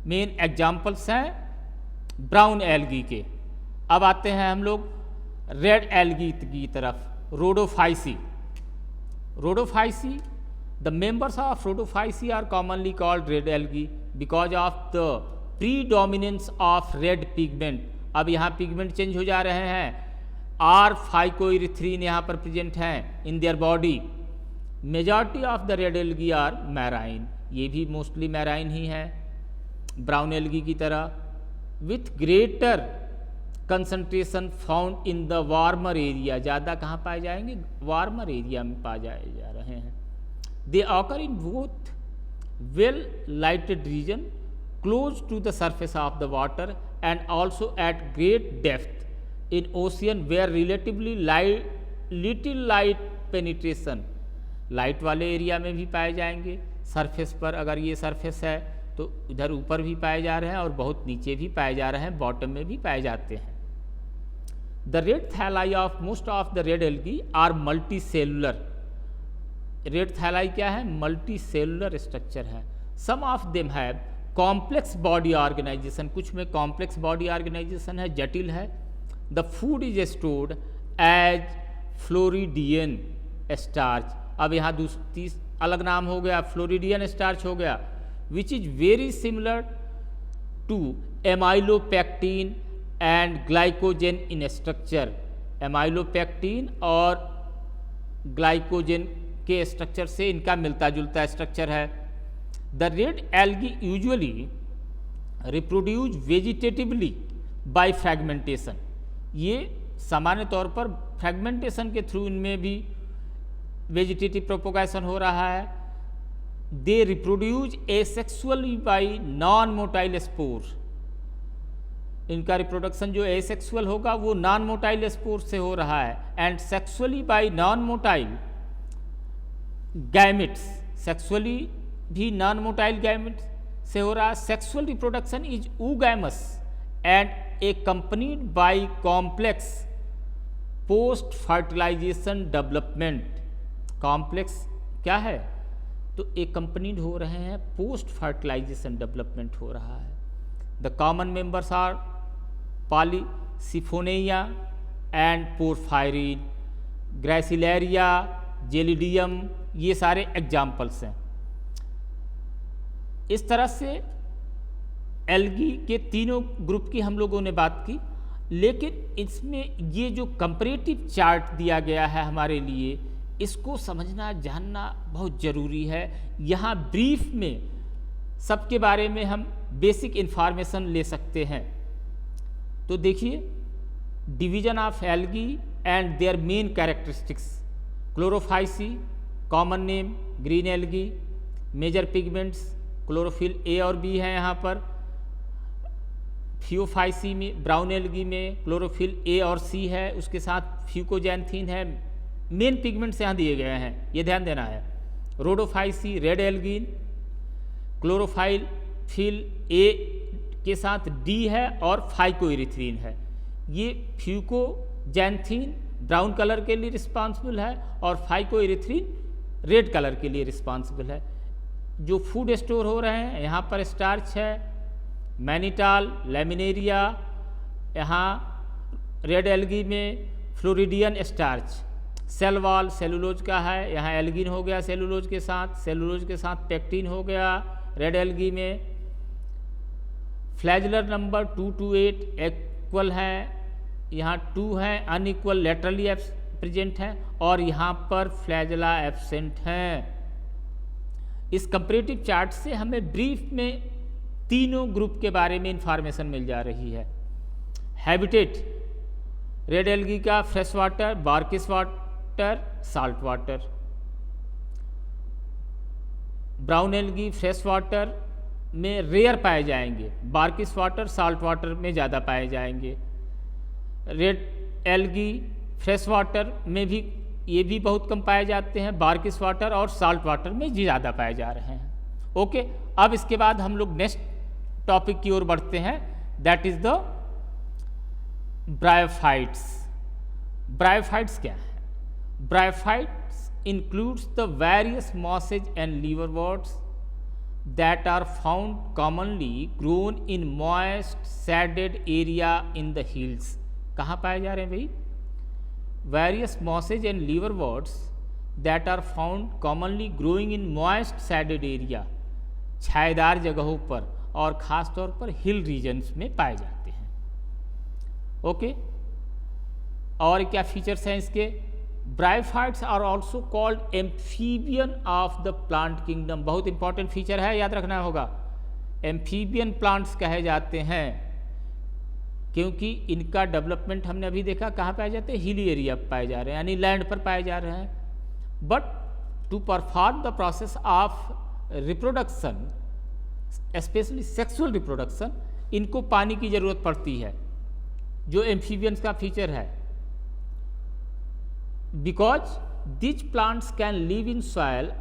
मेन एग्जाम्पल्स हैं ब्राउन एल्गी के। अब आते हैं हम लोग रेड एल्गी की तरफ, Rhodophyceae. Rhodophyceae, the members of Rhodophyceae are commonly called red algae because of the predominance of red pigment. अब यहाँ पिगमेंट चेंज हो जा रहे हैं, आर फाइकोइरिथ्रीन यहाँ पर प्रेजेंट हैं in their body. Majority of the red algae are marine, ये भी मोस्टली मैराइन ही है ब्राउन एल्गी की तरह, with greater concentration found in the warmer area. ज़्यादा कहाँ पाए जाएंगे, वार्मर एरिया में पाए जा रहे हैं। They occur in both well lighted region close to the surface of the water and also at great depth in ocean where relatively little light penetration. Light वाले एरिया में भी पाए जाएंगे, सरफेस पर अगर ये सरफेस है तो इधर ऊपर भी पाए जा रहे हैं और बहुत नीचे भी पाए जा रहे हैं, बॉटम में भी पाए जाते हैं। The red thalli of most of the red algae are multi cellular. Red thalli क्या है, मल्टी सेलुलर स्ट्रक्चर है। Some of them have complex body organisation, कुछ में कॉम्प्लेक्स बॉडी ऑर्गेनाइजेशन है, जटिल है। The food is stored as floridean starch. अब यहाँ दूसरी अलग नाम हो गया, फ्लोरिडियन स्टार्च हो गया, which is very similar to amylopectin and glycogen in structure. Amylopectin और ग्लाइकोजेन के स्ट्रक्चर से इनका मिलता जुलता स्ट्रक्चर है। The red algae usually reproduce vegetatively by fragmentation. ये सामान्य तौर पर फ्रैगमेंटेशन के थ्रू इनमें भी वेजिटेटिव प्रोपोगेशन हो रहा है। They reproduce asexually by non motile spore. इनका रिप्रोडक्शन जो एसेक्सुअल होगा वो नॉन मोटाइल स्पोर से हो रहा है। And sexually by non motile gametes, sexually भी नॉन मोटाइल गैमेट्स, से हो रहा है। Sexual reproduction is oogamous and accompanied by complex post fertilization development. Complex क्या है? तो accompanied हो रहे हैं, पोस्ट फर्टिलाइजेशन डेवलपमेंट हो रहा है। The common members are Polysiphonia and Porphyrin, Gracilaria, Gelidium, ये सारे एग्जाम्पल्स हैं। इस तरह से एल्गी के तीनों ग्रुप की हम लोगों ने बात की, लेकिन इसमें ये जो कंपैरेटिव चार्ट दिया गया है हमारे लिए, इसको समझना जानना बहुत ज़रूरी है। यहाँ ब्रीफ में सबके बारे में हम बेसिक इन्फॉर्मेशन ले सकते हैं। तो देखिए, division of algae and their main characteristics. Chlorophyceae, common name green algae. Major pigments chlorophyll a और बी है यहाँ पर। फियोफाइसी में, ब्राउन एल्गी में क्लोरोफिल ए और सी है, उसके साथ फ्यूकोजैंथीन है। मेन पिगमेंट्स यहाँ दिए गए हैं, ये ध्यान देना है। रोडोफाइसी रेड एल्गीन, क्लोरोफाइल फिल ए के साथ डी है और फाइकोइरिथ्रीन है। ये फ्यूकोजैंथीन ब्राउन कलर के लिए रिस्पॉन्सिबल है और फाइकोइरिथ्रीन रेड कलर के लिए रिस्पॉन्सिबल है। जो फूड स्टोर हो रहे हैं, यहाँ पर स्टार्च है, मैनिटाल, लैमिनेरिया, यहाँ रेड एल्गी में floridean starch. Cell wall cellulose का है, यहाँ एल्गिन हो गया सेलुलोज के साथ पेक्टिन हो गया रेड एल्गी में। फ्लैजलर नंबर 2 to 8 इक्वल है, यहाँ 2 है, अनइक्वल लेटरली प्रेजेंट है और यहाँ पर फ्लैजला एब्सेंट हैं। इस कंपैरेटिव चार्ट से हमें ब्रीफ में तीनों ग्रुप के बारे में इंफॉर्मेशन मिल जा रही है। हैबिटेट रेड एल्गी का fresh water, बार्किस water, salt water. Brown algae fresh water में रेयर पाए जाएंगे, बार्किस वाटर साल्ट वाटर में ज़्यादा पाए जाएंगे। रेड एल्गी फ्रेश वाटर में भी ये भी बहुत कम पाए जाते हैं, बार्किस वाटर और साल्ट वाटर में ज़्यादा पाए जा रहे हैं। ओके, अब इसके बाद हम लोग नेक्स्ट टॉपिक की ओर बढ़ते हैं, that is the bryophytes. Bryophytes क्या है? Bryophytes includes the various mosses and liverworts that are found commonly grown in moist shaded area in the hills. कहाँ पाए जा रहे हैं भाई? Various mosses and liverworts that are found commonly growing in moist shaded area, छायेदार जगहों पर और ख़ास तौर पर हिल रीजन्स में पाए जाते हैं। ओके, और क्या फीचर्स हैं इसके? Bryophytes are also called amphibian of the plant kingdom. बहुत इंपॉर्टेंट फीचर है, याद रखना होगा। एम्फीबियन प्लांट्स कहे जाते हैं क्योंकि इनका डेवलपमेंट हमने अभी देखा कहाँ पाए जाते हैं? हिली एरिया पाए जा रहे हैं, यानी लैंड पर पाए जा रहे हैं। But to perform the process of reproduction, specially sexual reproduction, इनको पानी की ज़रूरत पड़ती है, जो एम्फीबियंस का फीचर है। Because this plants can live in soil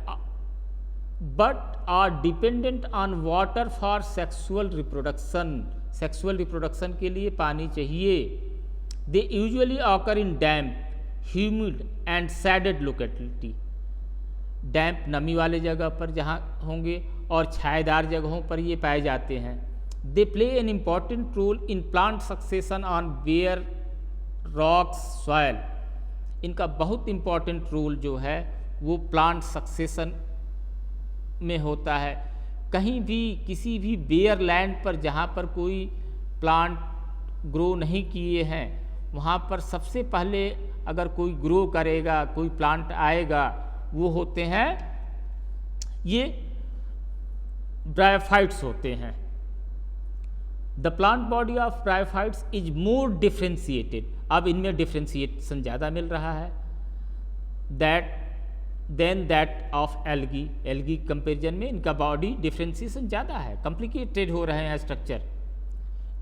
but are dependent on water for sexual reproduction. Sexual reproduction के लिए पानी चाहिए। They usually occur in damp, humid and shaded locality. Damp नमी वाले जगह पर जहाँ होंगे और छायेदार जगहों पर ये पाए जाते हैं। They play an important role in plant succession on bare rocks soil. इनका बहुत इम्पॉर्टेंट रोल जो है वो प्लांट सक्सेशन में होता है। कहीं भी किसी भी बेयर लैंड पर जहाँ पर कोई प्लांट ग्रो नहीं किए हैं, वहाँ पर सबसे पहले अगर कोई ग्रो करेगा, कोई प्लांट आएगा, वो होते हैं ये ब्रायोफाइट्स होते हैं। The plant body of bryophytes is more differentiated. अब इनमें डिफ्रेंशिएशन ज़्यादा मिल रहा है than that of algae. Algae comparison में इनका बॉडी डिफ्रेंशिएशन ज़्यादा है, कॉम्प्लिकेटेड हो रहे हैं structure.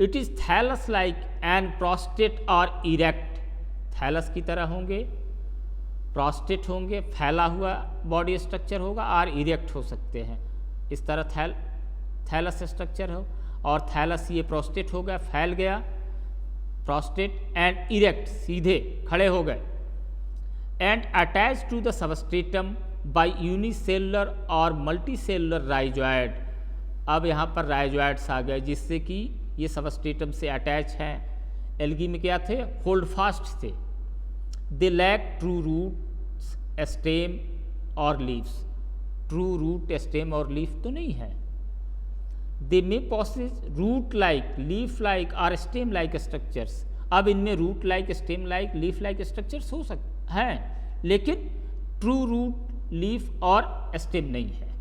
It is thallus like and prostrate और इरेक्ट। थैलस की तरह होंगे, प्रोस्टेट होंगे, फैला हुआ बॉडी स्ट्रक्चर होगा, और इरेक्ट हो सकते हैं। इस तरह थैलस स्ट्रक्चर हो, और थैलस ये प्रोस्टेट हो गया, फैल गया प्रोस्टेट, एंड इरेक्ट सीधे खड़े हो गए, and attach to the substratum by unicellular और मल्टीसेलुलर राइजोइड। अब यहाँ पर राइजोइड्स आ गए जिससे कि ये सबस्ट्रेटम से अटैच हैं। एल्गी में क्या थे? होल्ड फास्ट थे। They lack true roots, stem और लीव्स। ट्रू रूट, स्टेम और लीफ तो नहीं है। They may possess root like, leaf like और स्टेम लाइक स्ट्रक्चर्स। अब इनमें root like, stem like, leaf like structures हो सकते हैं, लेकिन ट्रू रूट, लीफ और स्टेम नहीं है।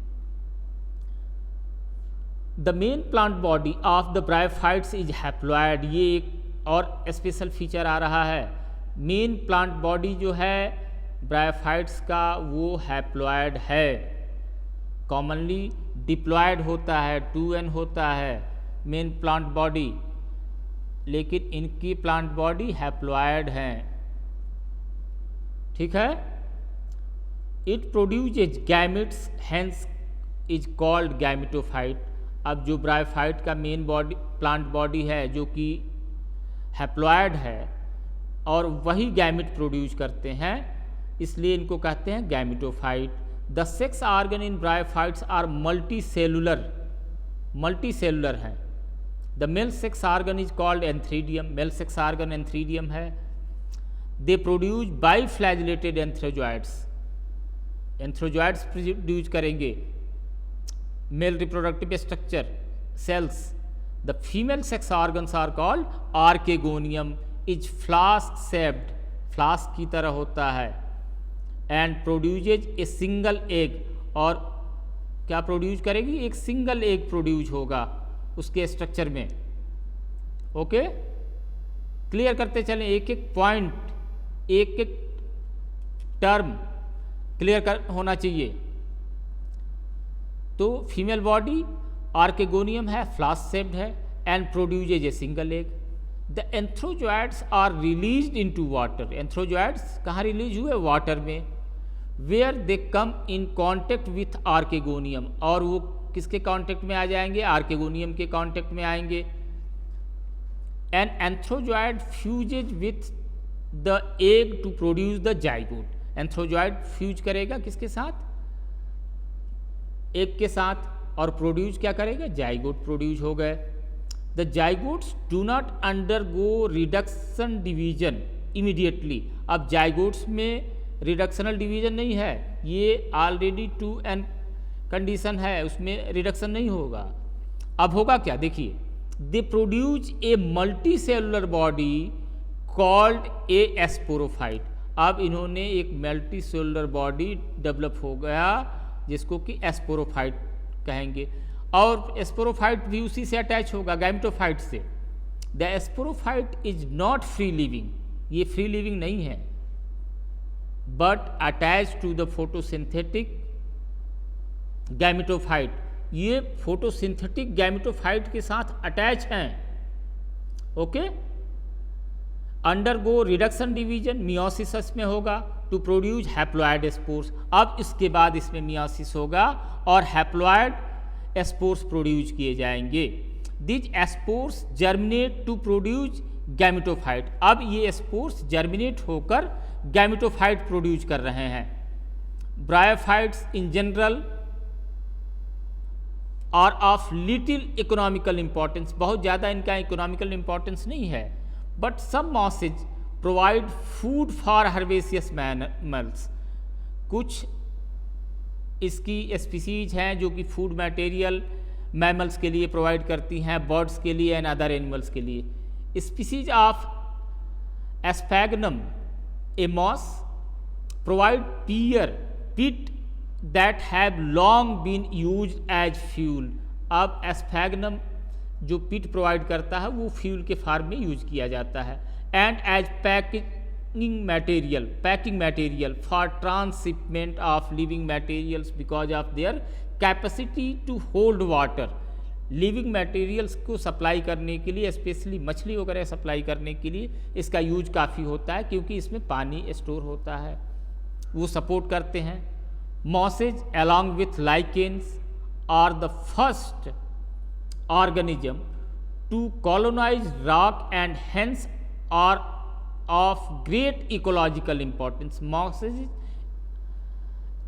The main plant body of the bryophytes is haploid. ये एक और स्पेशल फीचर आ रहा है। मेन प्लांट बॉडी जो है ब्रायोफाइट्स का वो हैप्लॉयड है। कॉमनली डिप्लॉयड होता है, 2n होता है मेन प्लांट बॉडी, लेकिन इनकी प्लांट बॉडी हैप्लॉयड हैं। ठीक है। It produces gametes, hence is called gametophyte. अब जो ब्रायोफाइट का मेन बॉडी, प्लांट बॉडी है जो कि हैप्लॉयड है और वही गैमेट प्रोड्यूस करते हैं, इसलिए इनको कहते हैं gametophyte. The sex organ in bryophytes are multicellular, multicellular हैं। The male sex organ is called antheridium, male sex organ antheridium है। They produce biflagellated antherozoids, antherozoids produce करेंगे। Male reproductive structure cells. The female sex organs are called archegonium, is flask shaped, flask की तरह होता है, and produces a single egg. और क्या produce करेगी? एक सिंगल एग प्रोड्यूस होगा उसके स्ट्रक्चर में। ओके, क्लियर करते चलें, एक एक पॉइंट, एक एक टर्म क्लियर होना चाहिए। तो फीमेल बॉडी आर्केगोनियम है, फ्लास्क शेप्ड है, and produces a single egg. The antherozoids are released into water. Antherozoids कहाँ रिलीज हुए? वाटर में। Where they come in contact with archegonium, और वो किसके कांटेक्ट में आ जाएंगे? आर्केगोनियम के कांटेक्ट में आएंगे। An antherozoid fuses with the egg to produce the zygote. Antherozoid fuse करेगा किसके साथ? एग के साथ, और प्रोड्यूस क्या करेगा? जाइगोट प्रोड्यूस हो गए। The zygotes do not undergo reduction division immediately. अब जाइगोट्स में रिडक्शनल डिवीजन नहीं है, ये ऑलरेडी 2n कंडीशन है, उसमें रिडक्शन नहीं होगा। अब होगा क्या? देखिए, they produce a multi cellular body called a sporophyte. अब इन्होंने एक मल्टी सेलुलर बॉडी डेवलप हो गया जिसको कि स्पोरोफाइट कहेंगे, और स्पोरोफाइट भी उसी से अटैच होगा, गैमेटोफाइट से। The sporophyte is not free living, ये फ्री लिविंग नहीं है, but attach to the photosynthetic gametophyte. ये फोटोसिंथेटिक गैमेटोफाइट के साथ अटैच हैं। Okay. Undergo reduction division, meiosis में होगा, टू प्रोड्यूस हैप्लॉयड स्पोर्स। अब इसके बाद इसमें मियोसिस होगा और हैप्लॉयड स्पोर्स प्रोड्यूस किए जाएंगे। These spores germinate to produce gametophyte. अब ये स्पोर्स जर्मिनेट होकर गैमेटोफाइट प्रोड्यूस कर रहे हैं। Bryophytes in general are of little economical importance, बहुत ज़्यादा इनका इकोनॉमिकल इंपॉर्टेंस नहीं है, but some mosses provide food for herbaceous mammals. कुछ इसकी स्पीसीज हैं जो कि फूड मटेरियल मैमल्स के लिए प्रोवाइड करती हैं, बर्ड्स के लिए एंड अदर एनिमल्स के लिए। Species of Sphagnum a moss provide peat that have long been use as fuel. अब एस्पैगनम जो पिट प्रोवाइड करता है वो फ्यूल के फार्म में यूज किया जाता है, and as packing material for transshipment of living materials because of their capacity to hold water. Living materials को सप्लाई करने के लिए, स्पेशली मछली वगैरह सप्लाई करने के लिए इसका यूज काफ़ी होता है, क्योंकि इसमें पानी स्टोर होता है, वो सपोर्ट करते हैं। Mosses along with lichens are the first organism to colonize rock and hence are of great ecological importance. Masses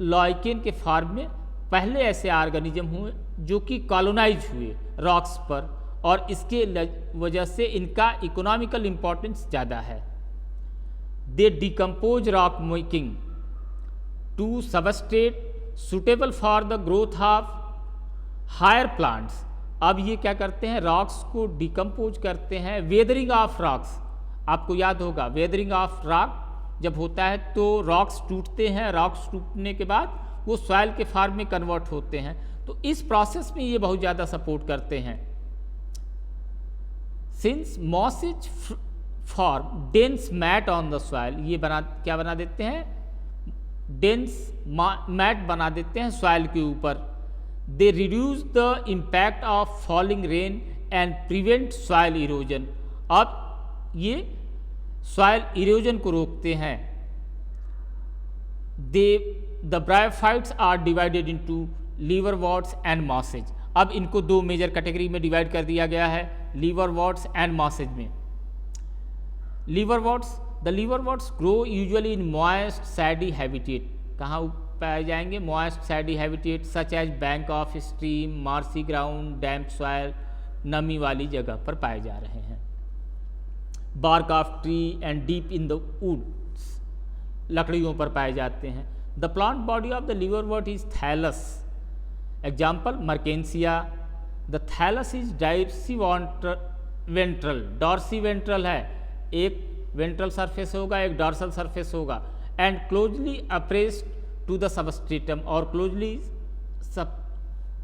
lichen के फॉर्म में पहले ऐसे ऑर्गेनिज्म हुए जो कि कॉलोनाइज हुए रॉक्स पर, और इसके वजह से इनका इकोनॉमिकल इम्पोर्टेंस ज़्यादा है. They decompose rock making to substrate suitable for the growth of higher plants. अब ये क्या करते हैं, रॉक्स को डिकम्पोज करते हैं. वेदरिंग ऑफ रॉक्स, आपको याद होगा वेदरिंग ऑफ रॉक जब होता है तो रॉक्स टूटते हैं, रॉक्स टूटने के बाद वो सॉइल के फॉर्म में कन्वर्ट होते हैं, तो इस प्रोसेस में ये बहुत ज़्यादा सपोर्ट करते हैं. Since mosses form dense mat on the soil, ये क्या बना देते हैं, डेंस मैट बना देते हैं सॉइल के ऊपर. They reduce the impact of falling rain and prevent soil erosion. अब ये सॉइल इरोजन को रोकते हैं. The bryophytes are divided into liverworts and mosses. अब इनको दो मेजर कैटेगरी में डिवाइड कर दिया गया है, लीवरवॉर्ट्स एंड मॉसेज में. Liverworts, the liverworts grow usually in moist shady habitat. कहाँ पाए जाएंगे, moist shady habitat such as bank of stream, marshy ground, damp soil, नमी वाली जगह पर पाए जा रहे हैं. Bark of tree and deep in the woods, लकड़ियों पर पाए जाते हैं. The plant body of the liverwort is thallus. Example Marchantia. The thallus is dorsiventral है, एक वेंट्रल सरफेस होगा, एक डॉर्सल सरफेस होगा. And closely appressed to the substratum, और क्लोजली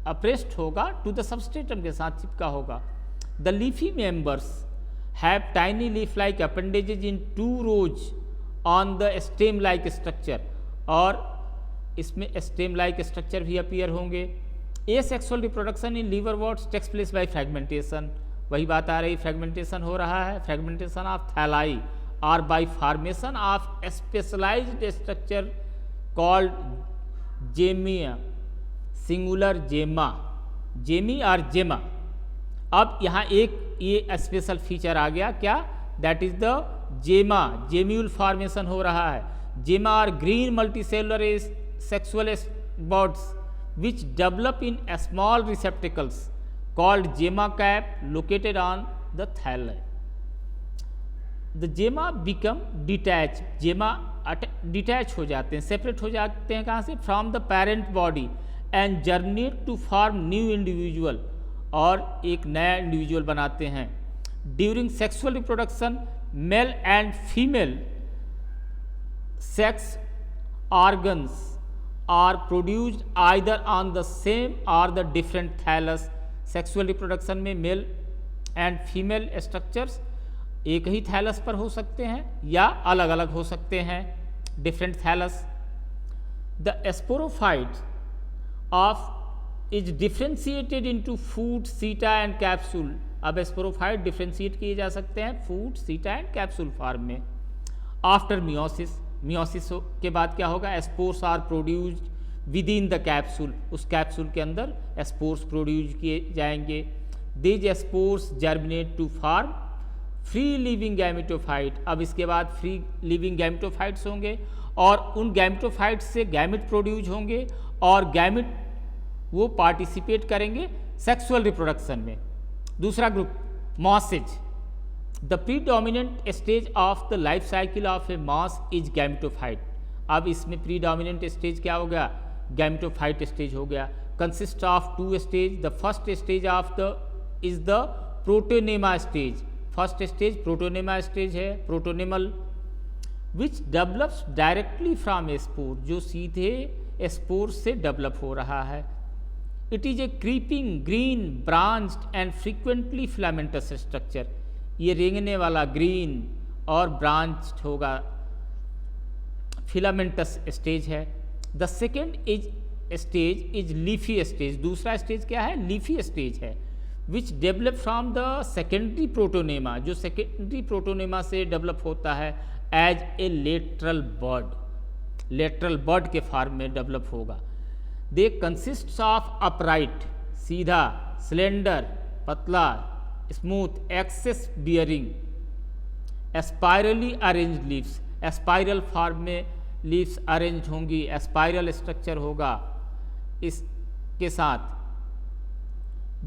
अप्रेस्ड होगा टू द सबस्ट्रेटम के साथ चिपका होगा. The leafy members have tiny leaf like appendages in 2 rows on the stem like structure, और इसमें stem like structure भी अपीयर होंगे. asexual reproduction in liverworts takes place by fragmentation. वही बात आ रही, फ्रेगमेंटेशन हो रहा है, फ्रेगमेंटेशन ऑफ थैलाई, और by formation of specialised structure called gemmae, singular gemma, gemmae और जेमा. अब यहाँ एक ये स्पेशल फीचर आ गया, क्या, that is the gemma, gemmule formation हो रहा है. Gemma are green multicellular sexual buds which develop in small receptacles called gemma cup located on the thalli. The gemma become detach, gemma detach हो जाते हैं, separate हो जाते हैं कहाँ से, from the parent body and germinate to form new individual, और एक नया इंडिविजुअल बनाते हैं. During sexual reproduction male and female sex organs are produced either on the same और the different thallus. Sexual reproduction में मेल एंड फीमेल स्ट्रक्चर्स एक ही thallus पर हो सकते हैं या अलग अलग हो सकते हैं, different thallus. The sporophytes of is differentiated into foot, seta and capsule. अब स्पोरोफाइट डिफ्रेंशिएट किए जा सकते हैं foot, seta and capsule form में. आफ्टर मियोसिस, मियोसिस के बाद क्या होगा, spores are produced within the capsule, उस कैप्सूल के अंदर स्पोर्स प्रोड्यूस किए जाएंगे. These spores germinate to form free living gametophyte. अब इसके बाद फ्री लिविंग गैमेटोफाइट्स होंगे, और उन गैमेटोफाइट्स से गैमेट प्रोड्यूस होंगे, और गैमेट वो पार्टिसिपेट करेंगे सेक्सुअल रिप्रोडक्शन में. दूसरा group mosses. The predominant stage of the life cycle of a moss is gametophyte. अब इसमें प्रीडोमिनेंट स्टेज क्या हो गया, गैमेटोफाइट स्टेज हो गया. Consist of 2 stage. The first stage of the is the protonema stage. First stage protonema stage है, protonemal, which develops directly from a spore, जो सीधे स्पोर से डेवलप हो रहा है. It is a creeping green branched and frequently filamentous structure. ये रेंगने वाला ग्रीन और ब्रांच्ड होगा, फिलामेंटस स्टेज है. The second stage is leafy stage. दूसरा स्टेज क्या है, लीफी स्टेज है, विच develop from the secondary protonema, जो सेकेंडरी प्रोटोनेमा से डेवलप होता है as a lateral bud, lateral bud के फॉर्म में डेवलप होगा. दे कंसिस्ट ऑफ अपराइट, सीधा, स्लेंडर पतला, smooth, axis bearing, spirally arrange leaves, spiral form में लीव्स अरेंज होंगी, स्पाइरल स्ट्रक्चर होगा इसके साथ।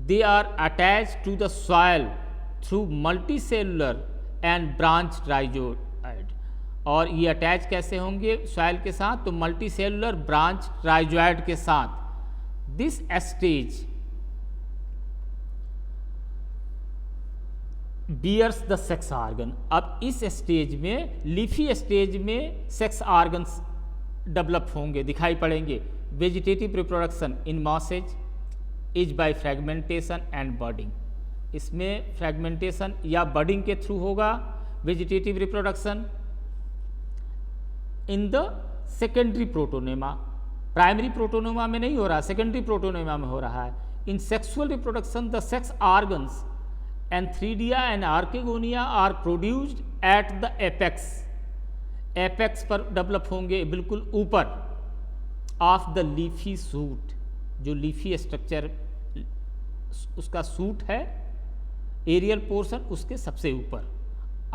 They are attach to the soil through multicellular and branch rhizoid, और ये अटैच कैसे होंगे सॉयल के साथ, तो मल्टी सेलुलर ब्रांच राइजोइड के साथ। This stage bears the sex organ, अब इस स्टेज में, लीफी स्टेज में सेक्स ऑर्गन्स डेवलप होंगे, दिखाई पड़ेंगे। Vegetative reproduction in mosses is by fragmentation and budding, इसमें फ्रेगमेंटेशन या बर्डिंग के थ्रू होगा vegetative reproduction. In the secondary protonema, primary protonema में नहीं हो रहा, सेकेंडरी प्रोटोनेमा में हो रहा है। In sexual reproduction the sex organs antheridia and archegonia are produced at the apex, apex पर डेवलप होंगे, बिल्कुल ऊपर ऑफ द लीफी सूट, जो लीफी स्ट्रक्चर उसका सूट है, एरियल पोर्शन उसके सबसे ऊपर।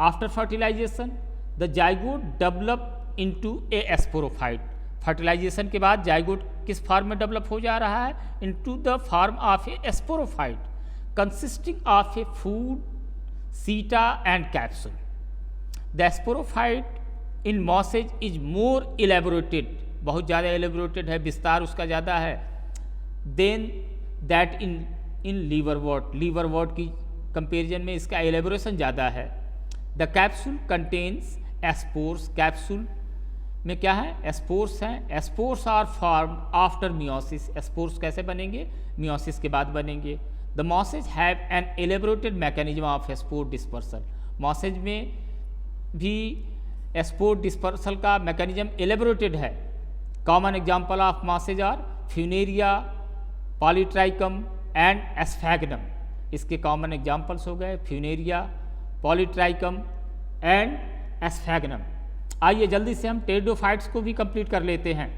After fertilization the zygote develop into a sporophyte, fertilization के बाद जाइगोट किस फॉर्म में डेवलप हो जा रहा है, into the form of A sporophyte consisting of a food, seta and capsule. The sporophyte in mosses is more elaborated, बहुत ज़्यादा elaborated है, विस्तार उसका ज़्यादा है, then that in liverwort, liverwort की कंपेरिजन में इसका elaboration ज़्यादा है। The capsule contains spores, capsule में क्या है, स्पोर्स हैं, spores are formed after meiosis, spores कैसे बनेंगे, मियोसिस के बाद बनेंगे। The mosses have an elaborated mechanism of spore dispersal, mosses में भी स्पोर डिस्पर्सल का मैकेनिज्म एलेबोरेटेड है। Common example of mosses are Funaria, Polytrichum and Sphagnum, इसके कॉमन एग्जाम्पल्स हो गए फ्यूनेरिया, पॉलीट्राइकम एंड एस्फैगनम। आइए जल्दी से हम टेरिडोफाइट्स को भी कंप्लीट कर लेते हैं।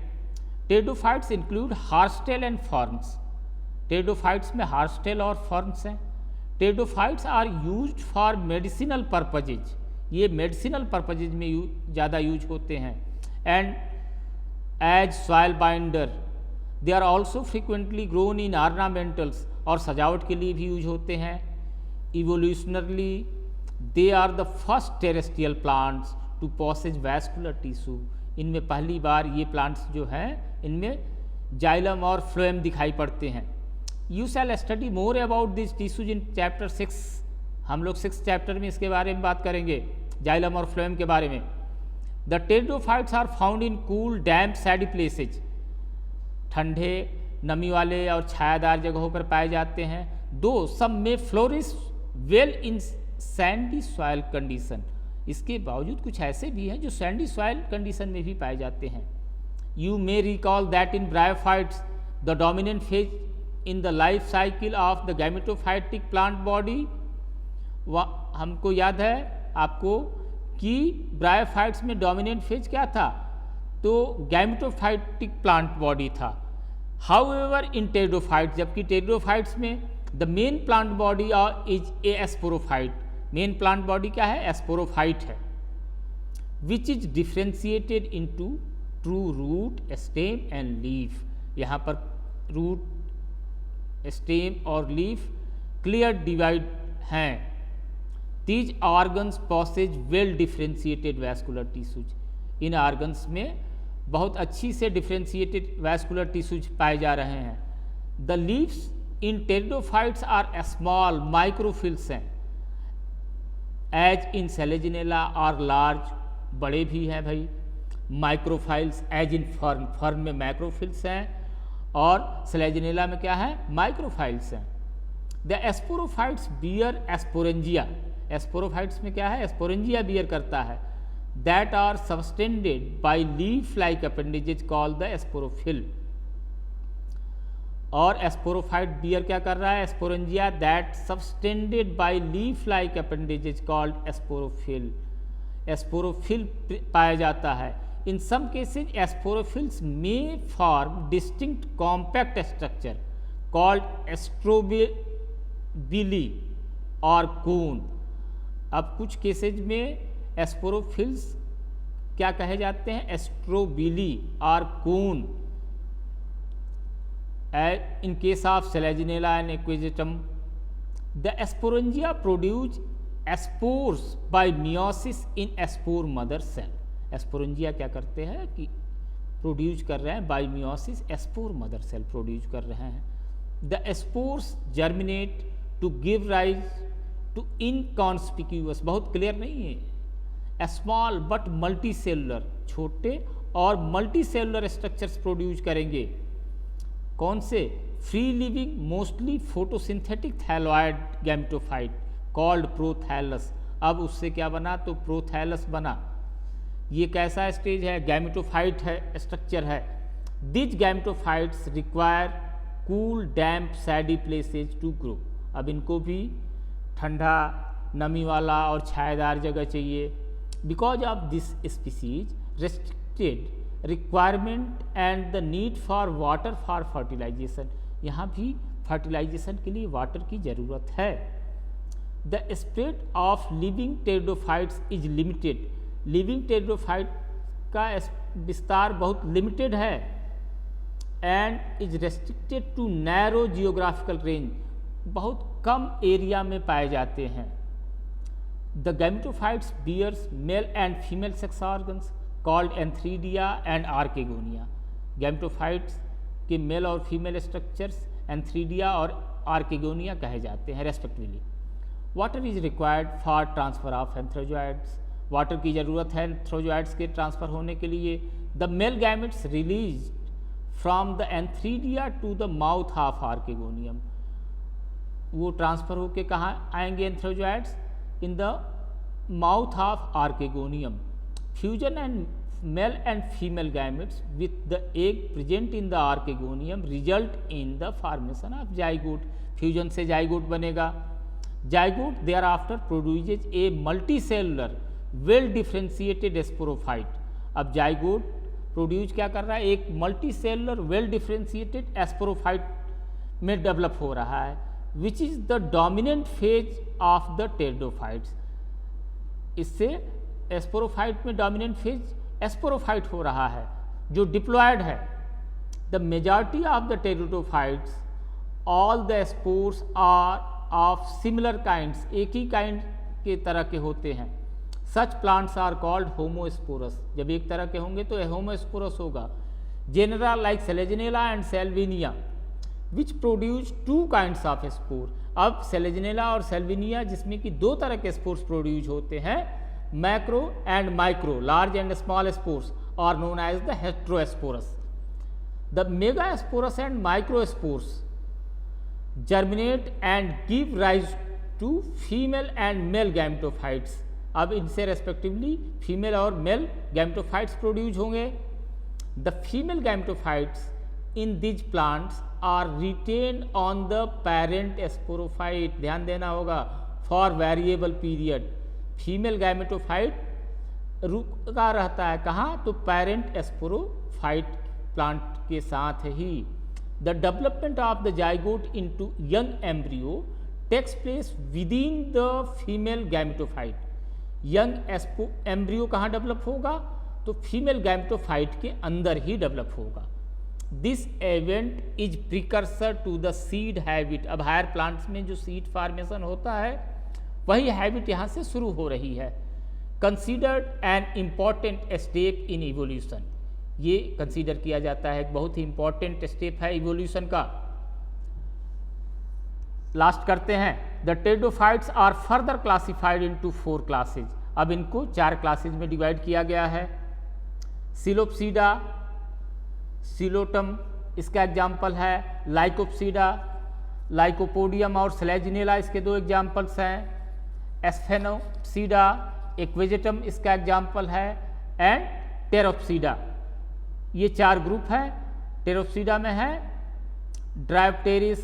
Pteridophytes include horsetail and ferns, pteridophytes में हार्सटेल और फॉर्म्स हैं। Pteridophytes are used for medicinal purposes, ये मेडिसिनल पर्पजेज में ज़्यादा यूज होते हैं। And as soil binder they are also frequently grown in ornamentals, और सजावट के लिए भी यूज होते हैं। Evolutionarily they are the first terrestrial plants to possess vascular tissue, इनमें पहली बार ये प्लांट्स जो हैं इनमें जाइलम और फ्लोएम दिखाई पड़ते हैं। You shall study more about this tissues in chapter 6, हम लोग 6 चैप्टर में इसके बारे में बात करेंगे, जाइलम और फ्लोएम के बारे में। The pteridophytes are found in cool damp shady places, ठंडे नमी वाले और छायादार जगहों पर पाए जाते हैं। दो सम में flourish well in Sandy soil condition, इसके बावजूद कुछ ऐसे भी हैं जो सैंडी सॉइल कंडीशन में भी पाए जाते हैं। You may recall that in bryophytes the dominant phase in the life cycle of the gametophytic plant body, हमको याद है आपको कि ब्रायोफाइट्स में डोमिनेंट फेज क्या था, तो गैमेटोफाइटिक प्लांट बॉडी था। हाउएवर इन टेरिडोफाइट्स, जबकि टेरिडोफाइट्स में the main plant body is a sporophyte, main plant body क्या है, स्पोरोफाइट है, which is differentiated into true root, stem and leaf. यहाँ पर रूट, स्टेम और लीफ क्लियर डिवाइड हैं। These organs possess well differentiated vascular tissues, इन organs में बहुत अच्छी से डिफ्रेंशिएटेड वैस्कुलर टिश्यूज पाए जा रहे हैं। The leaves in pteridophytes are small microphylls हैं, एज इन सेलेजिनेला और लार्ज, बड़े भी हैं भाई। Microphylls as in fern, fern में माइक्रोफिल्स हैं और सेलेजिनेला में क्या है, माइक्रोफाइल्स हैं। द एस्पोरोफाइट्स बियर एस्पोरेंजिया, एस्पोरोफाइट्स में क्या है, एस्पोरेंजिया बियर करता है। That are subtended by leaf like appendages called the sporophyll, और एस्पोरोफाइट बियर क्या कर रहा है, sporangia that subtended by leaf like appendages called sporophyll, sporophyll पाया जाता है। In some cases sporophylls may form distinct compact structure called बिली और कून। अब कुछ केसेज में एस्पोरोफिल्स क्या कहे जाते हैं, एस्ट्रोबिली और cones. In case of Selaginella and Equisetum, the sporangia produce spores by meiosis in spore mother cell. Sporangia क्या करते हैं कि प्रोड्यूस कर रहे हैं by meiosis, spore mother cell produce कर रहे हैं। The spores germinate to give rise to inconspicuous, बहुत क्लियर नहीं है, a small but multicellular, छोटे और मल्टी सेलुलर स्ट्रक्चर्स प्रोड्यूस करेंगे। कौन से, free living mostly photosynthetic thalloid gametophyte called prothallus. अब उससे क्या बना, तो प्रोथैलस बना। ये कैसा स्टेज है, गैमेटोफाइट है, स्ट्रक्चर है। These gametophytes require cool damp shady places to grow. अब इनको भी ठंडा, नमी वाला और छायादार जगह चाहिए। Because of this species restricted requirement and the need for water for fertilization, यहाँ भी फर्टिलाइजेशन के लिए वाटर की ज़रूरत है। The spread of living pteridophytes is limited, living pteridophyte का विस्तार बहुत लिमिटेड है। And is restricted to narrow geographical range, बहुत कम एरिया में पाए जाते हैं। The gametophytes bears male and female sex organs called antheridia and archegonia. Gametophytes के मेल और फीमेल स्ट्रक्चर्स एंथ्रीडिया और आर्केगोनिया कहे जाते हैं respectively. Water is required for transfer of antherozoids, water की ज़रूरत है एंथ्रोजॉइड्स के ट्रांसफ़र होने के लिए। The male gametes release from the antheridia to the mouth of archegonium, वो ट्रांसफ़र होके कहाँ आएंगे antherozoids, in the mouth of archegonium. Fusion and male and female gametes with the egg present in the archegonium result in the formation of zygote, fusion से zygote बनेगा। Zygote thereafter produces a multicellular well differentiated sporophyte. अब zygote produce क्या कर रहा है, एक multicellular well differentiated sporophyte में develop हो रहा है, which is the dominant phase of the pteridophytes. इससे एस्पोरोफाइट में डोमिनेंट फेज एस्पोरोफाइट हो रहा है जो डिप्लॉयड है। The majority of the pteridophytes all the spores are of similar kinds, एक ही काइंड के तरह के होते हैं। Such plants are called homosporous, जब एक तरह के होंगे तो होमोस्पोरस होगा। Genera like Selaginella and Salvinia which produce two kinds of spore. अब सेलेजिनेला और सेल्विनिया जिसमें कि दो तरह के स्पोर्स प्रोड्यूस होते हैं, macro and micro, large and small spores are known as the heterosporous. The megaspores and microspores germinate and give rise to female and male gametophytes। अब इनसे रेस्पेक्टिवली फीमेल और मेल गैमेटोफाइट्स प्रोड्यूस होंगे। The female gametophytes in these plants are retain on the parent sporophyte, ध्यान देना होगा, for variable period. Female gametophyte रुका रहता है कहाँ, तो पेरेंट स्पोरोफाइट प्लांट के साथ ही। The development of the zygote into young embryo takes place within the female gametophyte। Young embryo कहाँ डेवलप होगा, तो फीमेल गैमेटोफाइट के अंदर ही डेवलप होगा। This event is precursor to the seed habit। अब higher plants में जो सीड फॉर्मेशन होता है वही हैबिट यहाँ से शुरू हो रही है। Considered an important step in evolution, ये कंसीडर किया जाता है एक बहुत ही इंपॉर्टेंट स्टेप है इवोल्यूशन का। लास्ट करते हैं, the pteridophytes are further classified into 4 classes. अब इनको 4 क्लासेज में डिवाइड किया गया है। सिलोप्सीडा, सिलोटम इसका एग्जाम्पल है, लाइकोप्सीडा, लाइकोपोडियम और सेलेजिनेला इसके 2 एग्जाम्पल्स हैं। एस्फेनोप्सीडा, एक्वेजेटम इसका एग्जाम्पल है, एंड टेरोप्सीडा। ये 4 ग्रुप हैं। टेरोप्सीडा में है ड्रायोप्टेरिस,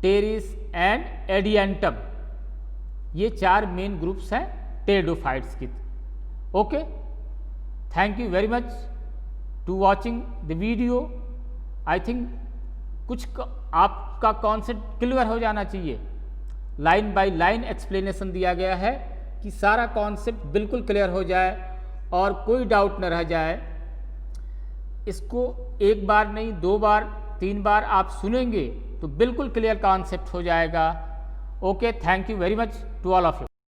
टेरिस एंड एडियंटम, ये 4 मेन ग्रुप्स हैं टेरिडोफाइट्स की। Okay, thank you very much to watching the video. I think कुछ आपका कॉन्सेप्ट क्लियर हो जाना चाहिए। लाइन बाय लाइन एक्सप्लेनेशन दिया गया है कि सारा कॉन्सेप्ट बिल्कुल क्लियर हो जाए और कोई डाउट न रह जाए। इसको एक बार नहीं 2 बार 3 बार आप सुनेंगे तो बिल्कुल क्लियर कॉन्सेप्ट हो जाएगा। Okay, thank you very much to all of you.